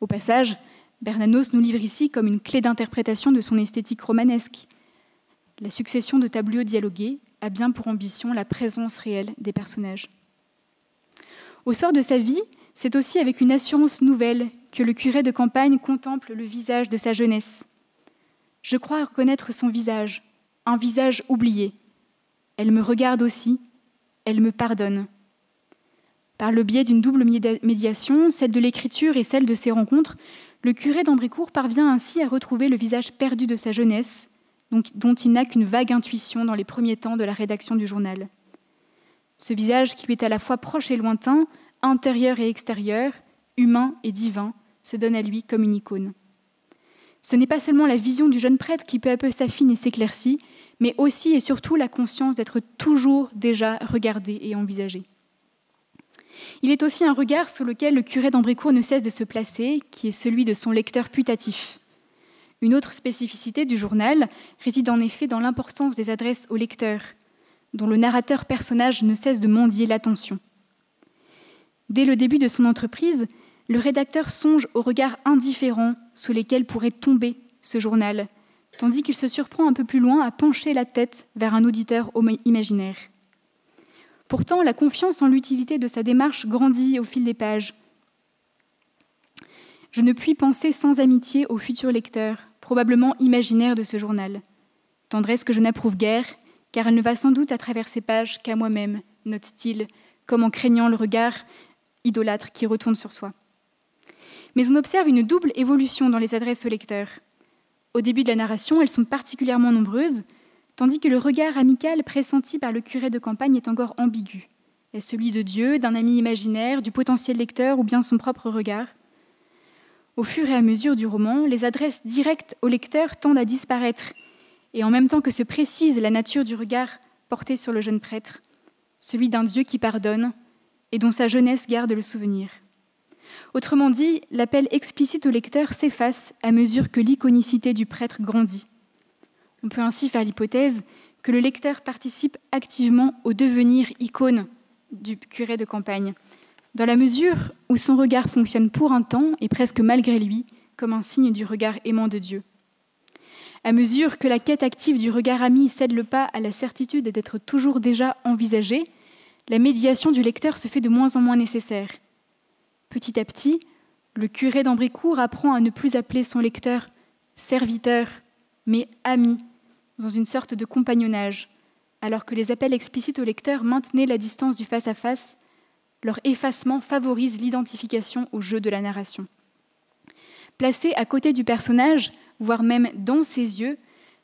Au passage, Bernanos nous livre ici comme une clé d'interprétation de son esthétique romanesque. La succession de tableaux dialogués a bien pour ambition la présence réelle des personnages. Au soir de sa vie, c'est aussi avec une assurance nouvelle que le curé de campagne contemple le visage de sa jeunesse. Je crois reconnaître son visage, un visage oublié. Elle me regarde aussi, elle me pardonne. Par le biais d'une double médiation, celle de l'écriture et celle de ses rencontres, le curé d'Ambrécourt parvient ainsi à retrouver le visage perdu de sa jeunesse, dont il n'a qu'une vague intuition dans les premiers temps de la rédaction du journal. Ce visage qui lui est à la fois proche et lointain, intérieur et extérieur, humain et divin, se donne à lui comme une icône. Ce n'est pas seulement la vision du jeune prêtre qui peu à peu s'affine et s'éclaircit, mais aussi et surtout la conscience d'être toujours déjà regardé et envisagé. Il est aussi un regard sur lequel le curé d'Ambrécourt ne cesse de se placer, qui est celui de son lecteur putatif. Une autre spécificité du journal réside en effet dans l'importance des adresses au lecteur, dont le narrateur personnage ne cesse de mendier l'attention. Dès le début de son entreprise, le rédacteur songe aux regards indifférents sous lesquels pourrait tomber ce journal, tandis qu'il se surprend un peu plus loin à pencher la tête vers un auditeur imaginaire. Pourtant, la confiance en l'utilité de sa démarche grandit au fil des pages. Je ne puis penser sans amitié au futur lecteur, probablement imaginaire de ce journal. Tendresse que je n'approuve guère, car elle ne va sans doute à travers ces pages qu'à moi-même, note-t-il, comme en craignant le regard idolâtre qui retourne sur soi. Mais on observe une double évolution dans les adresses au lecteur. Au début de la narration, elles sont particulièrement nombreuses, tandis que le regard amical pressenti par le curé de campagne est encore ambigu. Est-ce celui de Dieu, d'un ami imaginaire, du potentiel lecteur ou bien son propre regard ? Au fur et à mesure du roman, les adresses directes au lecteur tendent à disparaître, et en même temps que se précise la nature du regard porté sur le jeune prêtre, celui d'un Dieu qui pardonne et dont sa jeunesse garde le souvenir. Autrement dit, l'appel explicite au lecteur s'efface à mesure que l'iconicité du prêtre grandit. On peut ainsi faire l'hypothèse que le lecteur participe activement au devenir icône du curé de campagne, dans la mesure où son regard fonctionne pour un temps et presque malgré lui, comme un signe du regard aimant de Dieu. À mesure que la quête active du regard ami cède le pas à la certitude d'être toujours déjà envisagée, la médiation du lecteur se fait de moins en moins nécessaire. Petit à petit, le curé d'Ambrécourt apprend à ne plus appeler son lecteur serviteur, mais ami, dans une sorte de compagnonnage, alors que les appels explicites au lecteur maintenaient la distance du face-à-face, leur effacement favorise l'identification au jeu de la narration. Placé à côté du personnage, voire même dans ses yeux,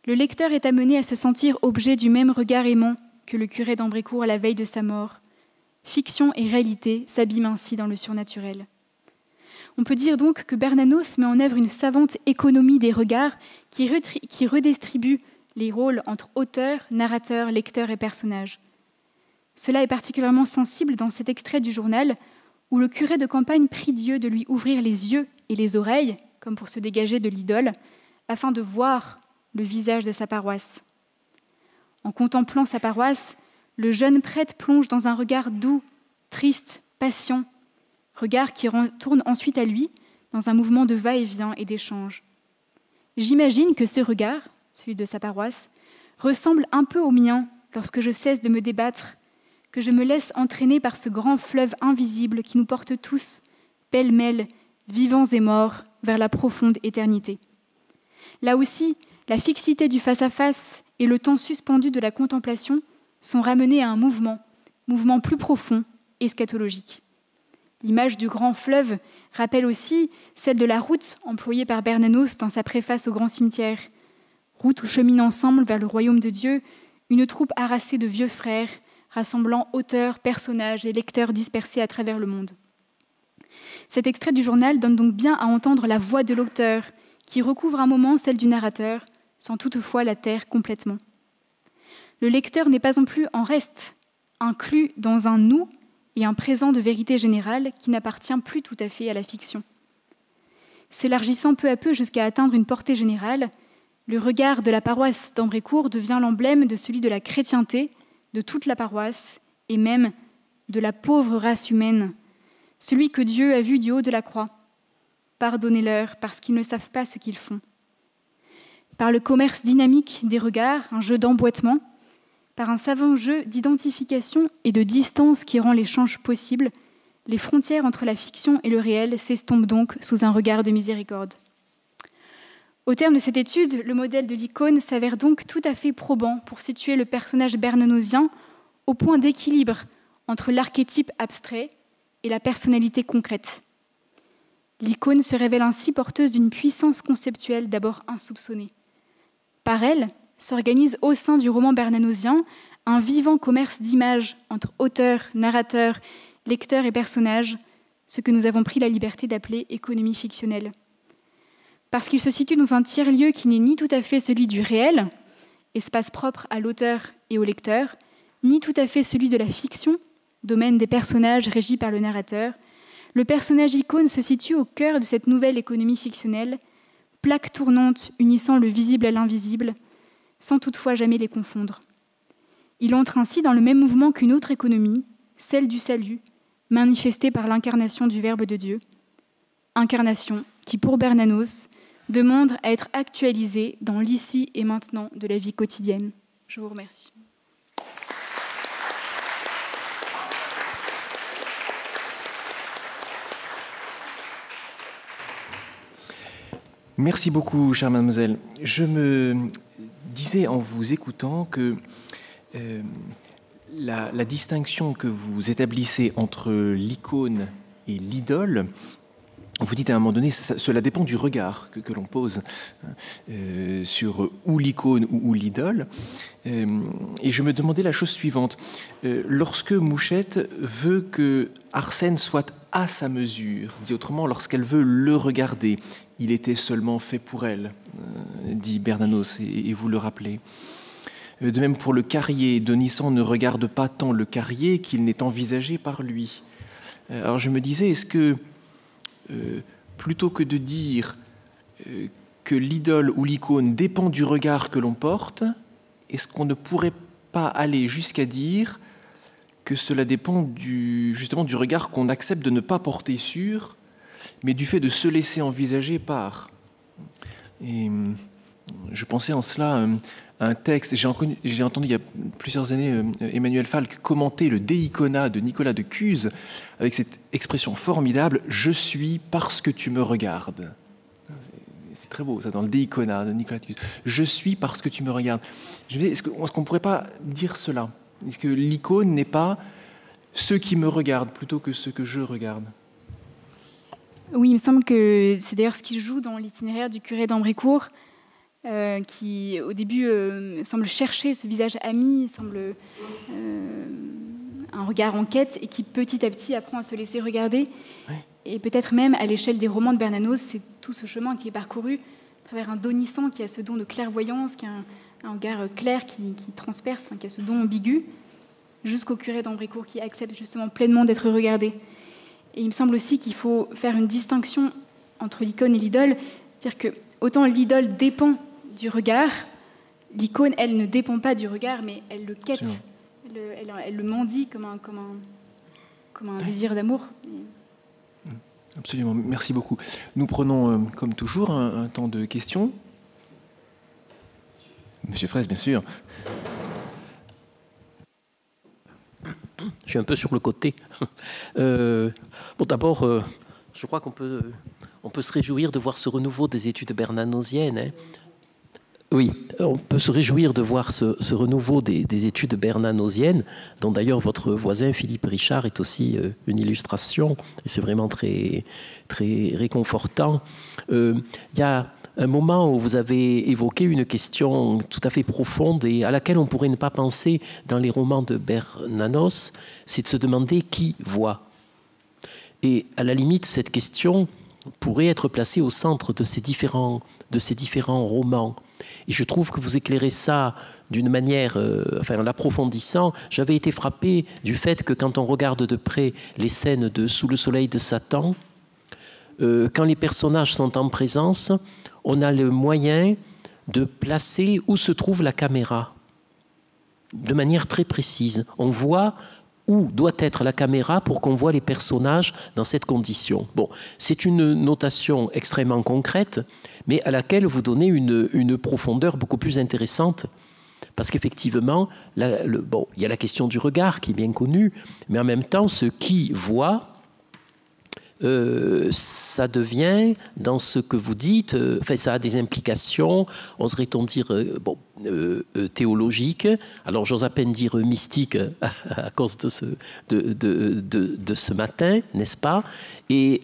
le lecteur est amené à se sentir objet du même regard aimant que le curé d'Ambrécourt à la veille de sa mort. Fiction et réalité s'abîment ainsi dans le surnaturel. On peut dire donc que Bernanos met en œuvre une savante économie des regards qui redistribue les rôles entre auteur, narrateur, lecteur et personnage. Cela est particulièrement sensible dans cet extrait du journal où le curé de campagne prie Dieu de lui ouvrir les yeux et les oreilles, comme pour se dégager de l'idole, afin de voir le visage de sa paroisse. En contemplant sa paroisse, le jeune prêtre plonge dans un regard doux, triste, patient, regard qui retourne ensuite à lui dans un mouvement de va-et-vient et d'échange. J'imagine que ce regard, celui de sa paroisse, ressemble un peu au mien lorsque je cesse de me débattre, que je me laisse entraîner par ce grand fleuve invisible qui nous porte tous, pêle-mêle, vivants et morts, vers la profonde éternité. Là aussi, la fixité du face-à-face et le temps suspendu de la contemplation sont ramenés à un mouvement plus profond, eschatologique. L'image du grand fleuve rappelle aussi celle de la route employée par Bernanos dans sa préface au Grand Cimetière. Route où cheminent ensemble vers le royaume de Dieu une troupe harassée de vieux frères, rassemblant auteurs, personnages et lecteurs dispersés à travers le monde. Cet extrait du journal donne donc bien à entendre la voix de l'auteur, qui recouvre un moment celle du narrateur, sans toutefois la taire complètement. Le lecteur n'est pas non plus en reste, inclus dans un « nous » et un présent de vérité générale qui n'appartient plus tout à fait à la fiction. S'élargissant peu à peu jusqu'à atteindre une portée générale, le regard de la paroisse d'Ambrécourt devient l'emblème de celui de la chrétienté, de toute la paroisse et même de la pauvre race humaine, celui que Dieu a vu du haut de la croix. Pardonnez-leur parce qu'ils ne savent pas ce qu'ils font. Par le commerce dynamique des regards, un jeu d'emboîtement, par un savant jeu d'identification et de distance qui rend l'échange possible, les frontières entre la fiction et le réel s'estompent donc sous un regard de miséricorde. Au terme de cette étude, le modèle de l'icône s'avère donc tout à fait probant pour situer le personnage bernanosien au point d'équilibre entre l'archétype abstrait et la personnalité concrète. L'icône se révèle ainsi porteuse d'une puissance conceptuelle d'abord insoupçonnée. Par elle, s'organise au sein du roman bernanosien un vivant commerce d'images entre auteur, narrateur, lecteur et personnage, ce que nous avons pris la liberté d'appeler économie fictionnelle. Parce qu'il se situe dans un tiers-lieu qui n'est ni tout à fait celui du réel, espace propre à l'auteur et au lecteur, ni tout à fait celui de la fiction, domaine des personnages régis par le narrateur, le personnage icône se situe au cœur de cette nouvelle économie fictionnelle, plaque tournante unissant le visible à l'invisible, sans toutefois jamais les confondre. Il entre ainsi dans le même mouvement qu'une autre économie, celle du salut, manifestée par l'incarnation du Verbe de Dieu. Incarnation qui, pour Bernanos, demande à être actualisée dans l'ici et maintenant de la vie quotidienne. Je vous remercie. Merci beaucoup, chère mademoiselle. Je me disais en vous écoutant que la distinction que vous établissez entre l'icône et l'idole, vous dites à un moment donné, cela dépend du regard que l'on pose sur ou l'icône ou l'idole. Et je me demandais la chose suivante. Lorsque Mouchette veut que Arsène soit à sa mesure, dit autrement, lorsqu'elle veut le regarder, il était seulement fait pour elle, dit Bernanos, et vous le rappelez. De même pour le Carrier, Denisant ne regarde pas tant le Carrier qu'il n'est envisagé par lui. Alors je me disais, est-ce que, plutôt que de dire que l'idole ou l'icône dépend du regard que l'on porte, est-ce qu'on ne pourrait pas aller jusqu'à dire que cela dépend justement du regard qu'on accepte de ne pas porter sur, mais du fait de se laisser envisager par. Et je pensais en cela à un texte, j'ai entendu il y a plusieurs années Emmanuel Falk commenter le Déicona de Nicolas de Cuse avec cette expression formidable « Je suis parce que tu me regardes ». C'est très beau ça, dans le Déicona de Nicolas de Cuse. « Je suis parce que tu me regardes ». Je me dis, est-ce qu'on ne pourrait pas dire cela? Est-ce que l'icône n'est pas ceux qui me regardent plutôt que ceux que je regarde? Oui, il me semble que c'est d'ailleurs ce qui joue dans l'itinéraire du curé d'Ambrécourt, qui au début semble chercher ce visage ami, semble un regard en quête, et qui petit à petit apprend à se laisser regarder. Ouais. Et peut-être même à l'échelle des romans de Bernanos, c'est tout ce chemin qui est parcouru à travers un Denisant qui a ce don de clairvoyance, qui a un regard clair qui transperce, enfin, qui a ce don ambigu, jusqu'au curé d'Ambrécourt qui accepte justement pleinement d'être regardé. Et il me semble aussi qu'il faut faire une distinction entre l'icône et l'idole, c'est-à-dire que autant l'idole dépend du regard, l'icône, elle ne dépend pas du regard, mais elle le quête, elle le mendie comme un désir d'amour. Absolument, merci beaucoup. Nous prenons, comme toujours, un temps de questions. Monsieur Fraisse, bien sûr. Je suis un peu sur le côté. Bon, d'abord, je crois qu'on peut se réjouir de voir ce renouveau des études bernanosiennes. Hein. Oui, on peut se réjouir de voir ce renouveau des études bernanosiennes, dont d'ailleurs votre voisin Philippe Richard est aussi une illustration, et c'est vraiment très, très réconfortant. Il y a un moment où vous avez évoqué une question tout à fait profonde et à laquelle on pourrait ne pas penser dans les romans de Bernanos, c'est de se demander qui voit. Et à la limite, cette question pourrait être placée au centre de ces différents romans. Et je trouve que vous éclairez ça d'une manière, en l'approfondissant. J'avais été frappé du fait que quand on regarde de près les scènes de Sous le soleil de Satan, quand les personnages sont en présence, on a le moyen de placer où se trouve la caméra de manière très précise. On voit où doit être la caméra pour qu'on voit les personnages dans cette condition. Bon, c'est une notation extrêmement concrète, mais à laquelle vous donnez une profondeur beaucoup plus intéressante. Parce qu'effectivement, il y a la question du regard qui est bien connue, mais en même temps, ce qui voit, ça devient, dans ce que vous dites, ça a des implications, oserait-on dire, théologiques. Alors, j'ose à peine dire mystiques à cause de ce matin, n'est-ce pas? Et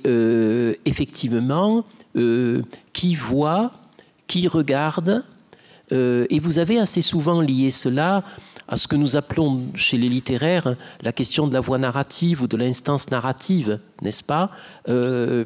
effectivement, qui voit, qui regarde, et vous avez assez souvent lié cela à ce que nous appelons chez les littéraires la question de la voix narrative ou de l'instance narrative, n'est-ce pas?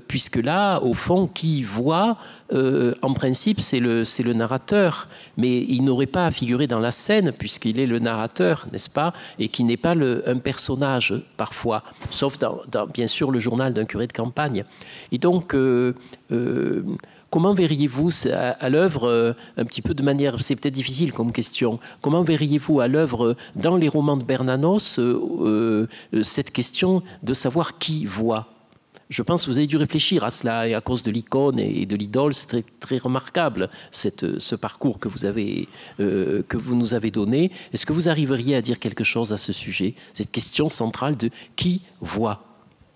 Puisque là, au fond, qui voit, en principe, c'est le narrateur, mais il n'aurait pas à figurer dans la scène puisqu'il est le narrateur, n'est-ce pas? Et qui n'est pas un personnage, parfois, sauf dans, bien sûr, le journal d'un curé de campagne. Et donc, comment verriez-vous à l'œuvre, un petit peu de manière, c'est peut-être difficile comme question, comment verriez-vous à l'œuvre dans les romans de Bernanos cette question de savoir qui voit? Je pense que vous avez dû réfléchir à cela, et à cause de l'icône et de l'idole, c'est très, très remarquable ce parcours que vous nous avez donné. Est-ce que vous arriveriez à dire quelque chose à ce sujet, cette question centrale de qui voit?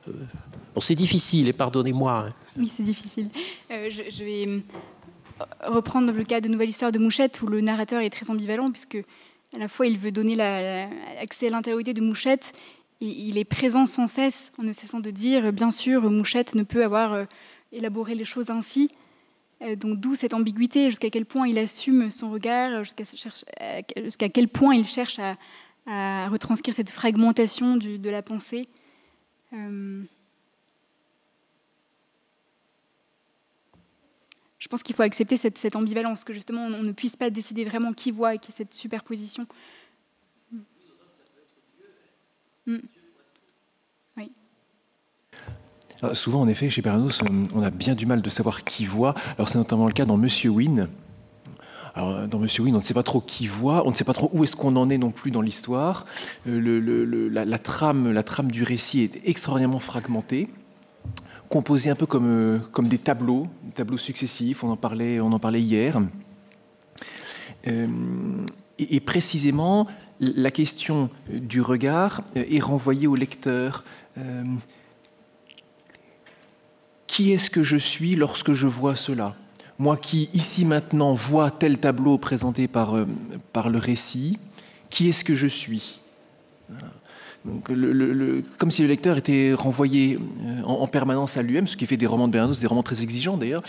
Bon, c'est difficile, et pardonnez-moi. Hein. Oui, c'est difficile. Je vais reprendre le cas de Nouvelle Histoire de Mouchette, où le narrateur est très ambivalent, puisque à la fois il veut donner l'accès à l'intériorité de Mouchette, et il est présent sans cesse, en ne cessant de dire, bien sûr, Mouchette ne peut avoir élaboré les choses ainsi. Donc d'où cette ambiguïté, jusqu'à quel point il assume son regard, jusqu'à quel point il cherche à retranscrire cette fragmentation de la pensée. Je pense qu'il faut accepter cette ambivalence, que justement on ne puisse pas décider vraiment qui voit et qu'il y ait cette superposition. Oui. Alors, souvent, en effet, chez Bernanos, on a bien du mal de savoir qui voit. Alors c'est notamment le cas dans Monsieur Wynne. Alors, dans Monsieur Wynne, on ne sait pas trop qui voit, on ne sait pas trop où est-ce qu'on en est non plus dans l'histoire. La trame du récit est extraordinairement fragmentée, composée un peu comme des tableaux successifs. On en parlait hier. Et précisément, la question du regard est renvoyée au lecteur. Qui est-ce que je suis lorsque je vois cela? Moi qui, ici maintenant, vois tel tableau présenté par le récit, qui est-ce que je suis? Donc, comme si le lecteur était renvoyé en permanence à lui-même, ce qui fait des romans de Bernanos, des romans très exigeants d'ailleurs.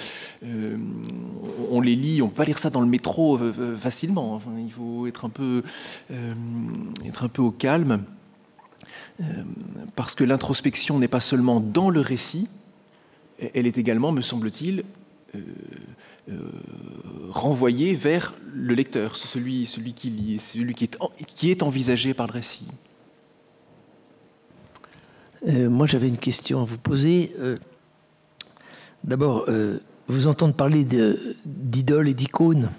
On les lit, on ne peut pas lire ça dans le métro facilement. Enfin, il faut être un peu au calme, parce que l'introspection n'est pas seulement dans le récit, elle est également, me semble-t-il, renvoyée vers le lecteur, celui qui lit, celui qui est envisagé par le récit. Moi, j'avais une question à vous poser. D'abord, vous entendre parler d'idole et d'icône.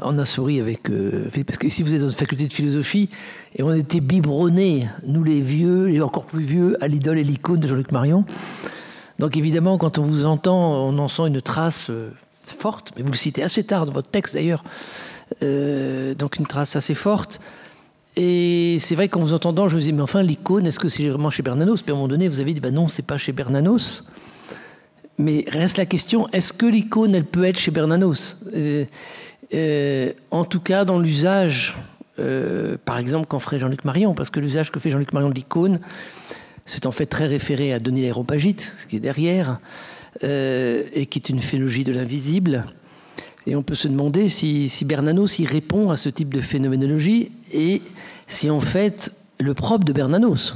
On a souri avec Philippe, parce que ici, vous êtes dans une faculté de philosophie, et on était biberonnés, nous les vieux, et encore plus vieux, à l'idole et l'icône de Jean-Luc Marion. Donc évidemment, quand on vous entend, on en sent une trace forte, mais vous le citez assez tard dans votre texte d'ailleurs, donc une trace assez forte. Et c'est vrai qu'en vous entendant, je me disais, mais enfin, l'icône, est-ce que c'est vraiment chez Bernanos? Puis à un moment donné, vous avez dit, bah non, c'est pas chez Bernanos. Mais reste la question, est-ce que l'icône, elle peut être chez Bernanos? En tout cas, dans l'usage, par exemple, qu'en ferait Jean-Luc Marion, parce que l'usage que fait Jean-Luc Marion de l'icône, c'est en fait très référé à Denis l'Aréopagite, ce qui est derrière, et qui est une phénologie de l'invisible. Et on peut se demander si Bernanos y répond à ce type de phénoménologie, et si en fait le propre de Bernanos,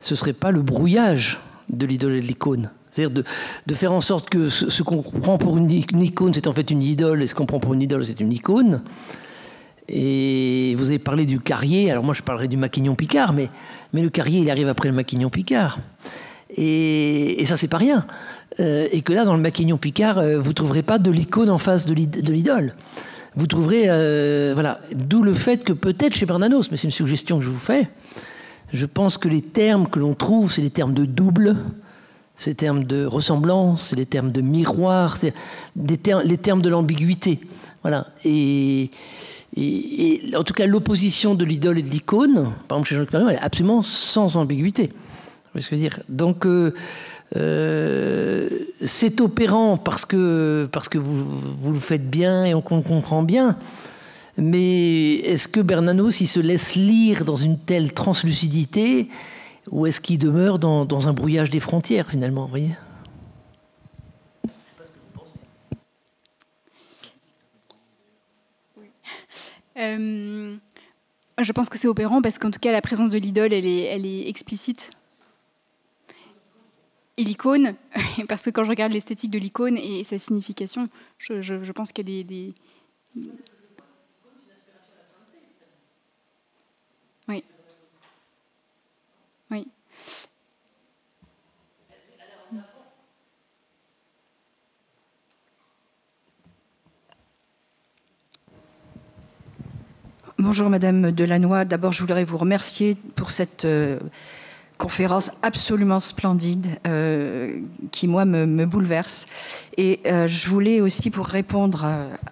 ce ne serait pas le brouillage de l'idole et de l'icône. C'est-à-dire de faire en sorte que ce qu'on prend pour une icône, c'est en fait une idole, et ce qu'on prend pour une idole, c'est une icône. Et vous avez parlé du Carrier, alors moi je parlerai du Maquignon-Picard, mais le Carrier, il arrive après le Maquignon-Picard. Et ça, c'est pas rien. Et que là, dans le Maquignon-Picard, vous ne trouverez pas de l'icône en face de l'idole. Vous trouverez... voilà. D'où le fait que peut-être chez Bernanos, mais c'est une suggestion que je vous fais, je pense que les termes que l'on trouve, c'est les termes de double, c'est les termes de ressemblance, c'est les termes de miroir, c'est les termes de l'ambiguïté. Voilà. Et en tout cas, l'opposition de l'idole et de l'icône, par exemple chez Jean-Luc Perriand, elle est absolument sans ambiguïté. Vous voyez ce que je veux dire? Donc, c'est opérant parce que vous le faites bien et on comprend bien. Mais est-ce que Bernanos, il se laisse lire dans une telle translucidité ou est-ce qu'il demeure dans un brouillage des frontières, finalement, vous voyez? Je pense que c'est opérant parce qu'en tout cas, la présence de l'idole, elle est explicite. Et l'icône, parce que quand je regarde l'esthétique de l'icône et sa signification, je pense qu'il y a des... Oui. Oui. Bonjour Madame Delannoy. D'abord, je voudrais vous remercier pour cette conférence absolument splendide qui, moi, me bouleverse. Et je voulais aussi, pour répondre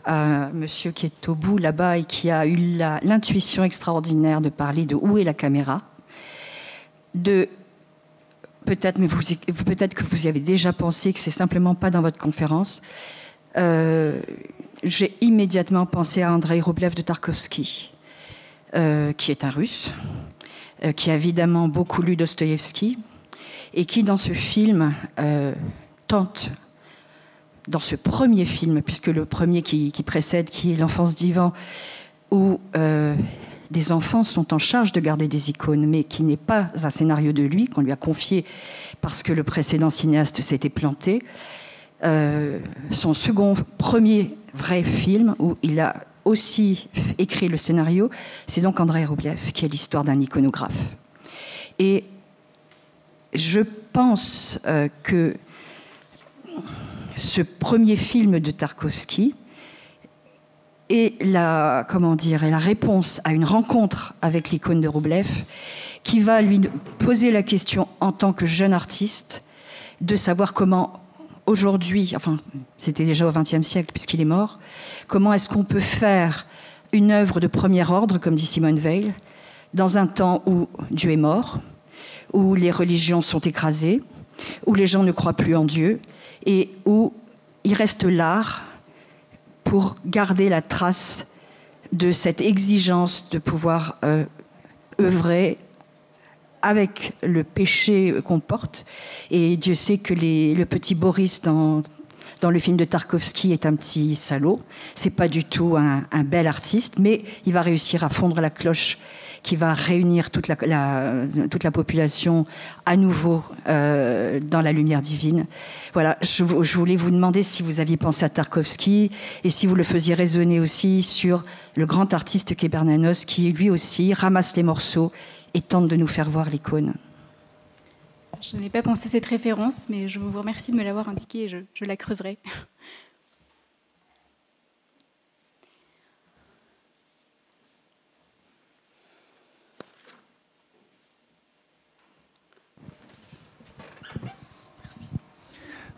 à monsieur qui est au bout là-bas et qui a eu l'intuition extraordinaire de parler de où est la caméra, peut-être que vous y avez déjà pensé, que c'est simplement pas dans votre conférence. J'ai immédiatement pensé à Andrei Roublev de Tarkovsky, qui est un Russe, qui a évidemment beaucoup lu Dostoïevski, et qui, dans ce film, tente, dans ce premier film, puisque le premier qui précède, qui est L'enfance d'Ivan, où des enfants sont en charge de garder des icônes, mais qui n'est pas un scénario de lui, qu'on lui a confié parce que le précédent cinéaste s'était planté. Son premier vrai film, où il a aussi écrit le scénario, c'est donc Andrei Roublev, qui est l'histoire d'un iconographe. Et je pense que ce premier film de Tarkovsky est la réponse à une rencontre avec l'icône de Roublev, qui va lui poser la question en tant que jeune artiste de savoir comment aujourd'hui, enfin c'était déjà au XXe siècle puisqu'il est mort, comment est-ce qu'on peut faire une œuvre de premier ordre, comme dit Simone Weil, dans un temps où Dieu est mort, où les religions sont écrasées, où les gens ne croient plus en Dieu, et où il reste l'art pour garder la trace de cette exigence de pouvoir œuvrer avec le péché qu'on porte. Et Dieu sait que le petit Boris dans le film de Tarkovsky est un petit salaud. C'est pas du tout un bel artiste, mais il va réussir à fondre la cloche qui va réunir toute la population à nouveau dans la lumière divine. Voilà, je voulais vous demander si vous aviez pensé à Tarkovsky et si vous le faisiez résonner aussi sur le grand artiste qu'est Bernanos, qui lui aussi ramasse les morceaux et tente de nous faire voir l'icône. Je n'avais pas pensé à cette référence, mais je vous remercie de me l'avoir indiquée et je la creuserai.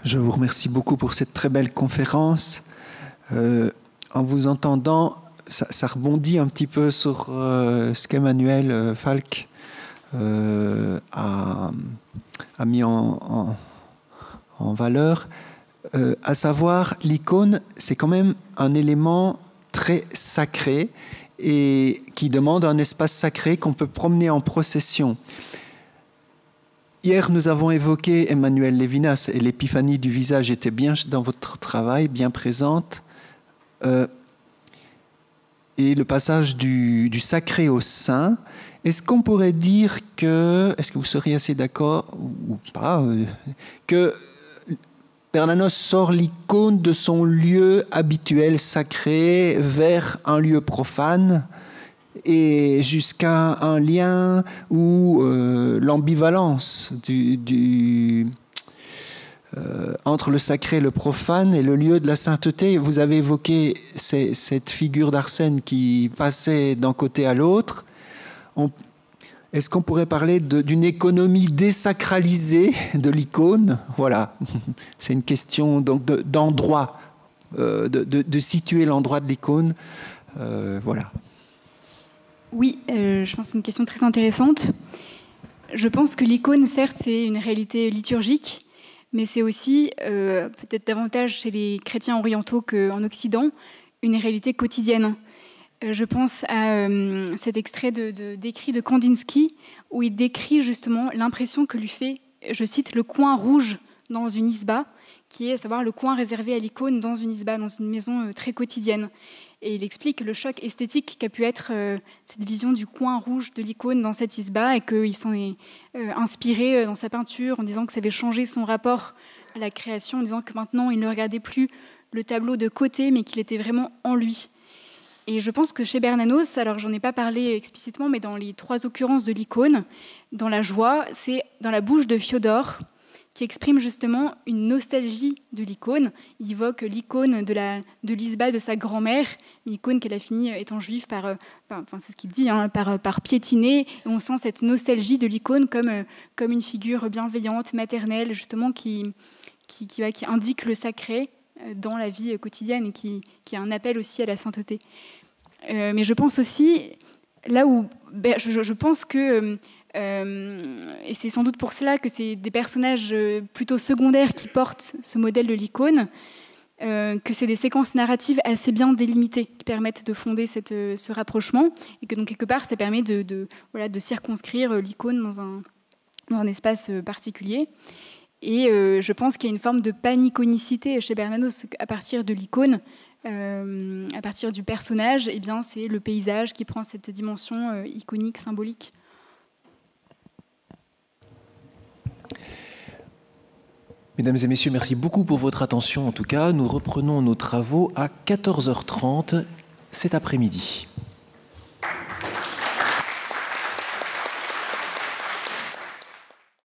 Je vous remercie beaucoup pour cette très belle conférence. En vous entendant, ça rebondit un petit peu sur ce qu'Emmanuel Falk a mis en valeur, à savoir l'icône, c'est quand même un élément très sacré et qui demande un espace sacré qu'on peut promener en procession. Hier, nous avons évoqué Emmanuel Levinas et l'épiphanie du visage était bien dans votre travail, bien présente. et le passage du sacré au saint. Est-ce qu'on pourrait dire que, est-ce que vous seriez assez d'accord ou pas, que Bernanos sort l'icône de son lieu habituel sacré vers un lieu profane et jusqu'à un lien où l'ambivalence entre le sacré et le profane et le lieu de la sainteté. Vous avez évoqué cette figure d'Arsène qui passait d'un côté à l'autre. Est-ce qu'on pourrait parler d'une économie désacralisée de l'icône? Voilà, c'est une question d'endroit, de situer l'endroit de l'icône. Voilà. Oui, je pense que c'est une question très intéressante. Je pense que l'icône, certes, c'est une réalité liturgique, mais c'est aussi, peut-être davantage chez les chrétiens orientaux qu'en Occident, une réalité quotidienne. Je pense à cet extrait d'écrit de Kandinsky, où il décrit justement l'impression que lui fait, je cite, le coin rouge dans une isba, qui est à savoir le coin réservé à l'icône dans une isba, dans une maison très quotidienne. Et il explique le choc esthétique qu'a pu être cette vision du coin rouge de l'icône dans cette isba, et qu'il s'en est inspiré dans sa peinture en disant que ça avait changé son rapport à la création, en disant que maintenant il ne regardait plus le tableau de côté, mais qu'il était vraiment en lui. Et je pense que chez Bernanos, alors j'en ai pas parlé explicitement, mais dans les 3 occurrences de l'icône, dans la joie, c'est dans la bouche de Fiodor, qui exprime justement une nostalgie de l'icône. Il évoque l'icône de l'isba de sa grand-mère, une icône qu'elle a fini étant juive c'est ce qu'il dit, hein, par piétiner. Et on sent cette nostalgie de l'icône comme une figure bienveillante, maternelle, justement, qui indique le sacré dans la vie quotidienne et qui a un appel aussi à la sainteté. Mais je pense aussi, là où je pense que, et c'est sans doute pour cela que c'est des personnages plutôt secondaires qui portent ce modèle de l'icône, que c'est des séquences narratives assez bien délimitées qui permettent de fonder ce rapprochement, et que donc quelque part ça permet de circonscrire l'icône dans un espace particulier. Et je pense qu'il y a une forme de paniconicité chez Bernanos à partir de l'icône, à partir du personnage. Eh bien, c'est le paysage qui prend cette dimension iconique, symbolique. Mesdames et messieurs, merci beaucoup pour votre attention. En tout cas, nous reprenons nos travaux à 14h30 cet après-midi.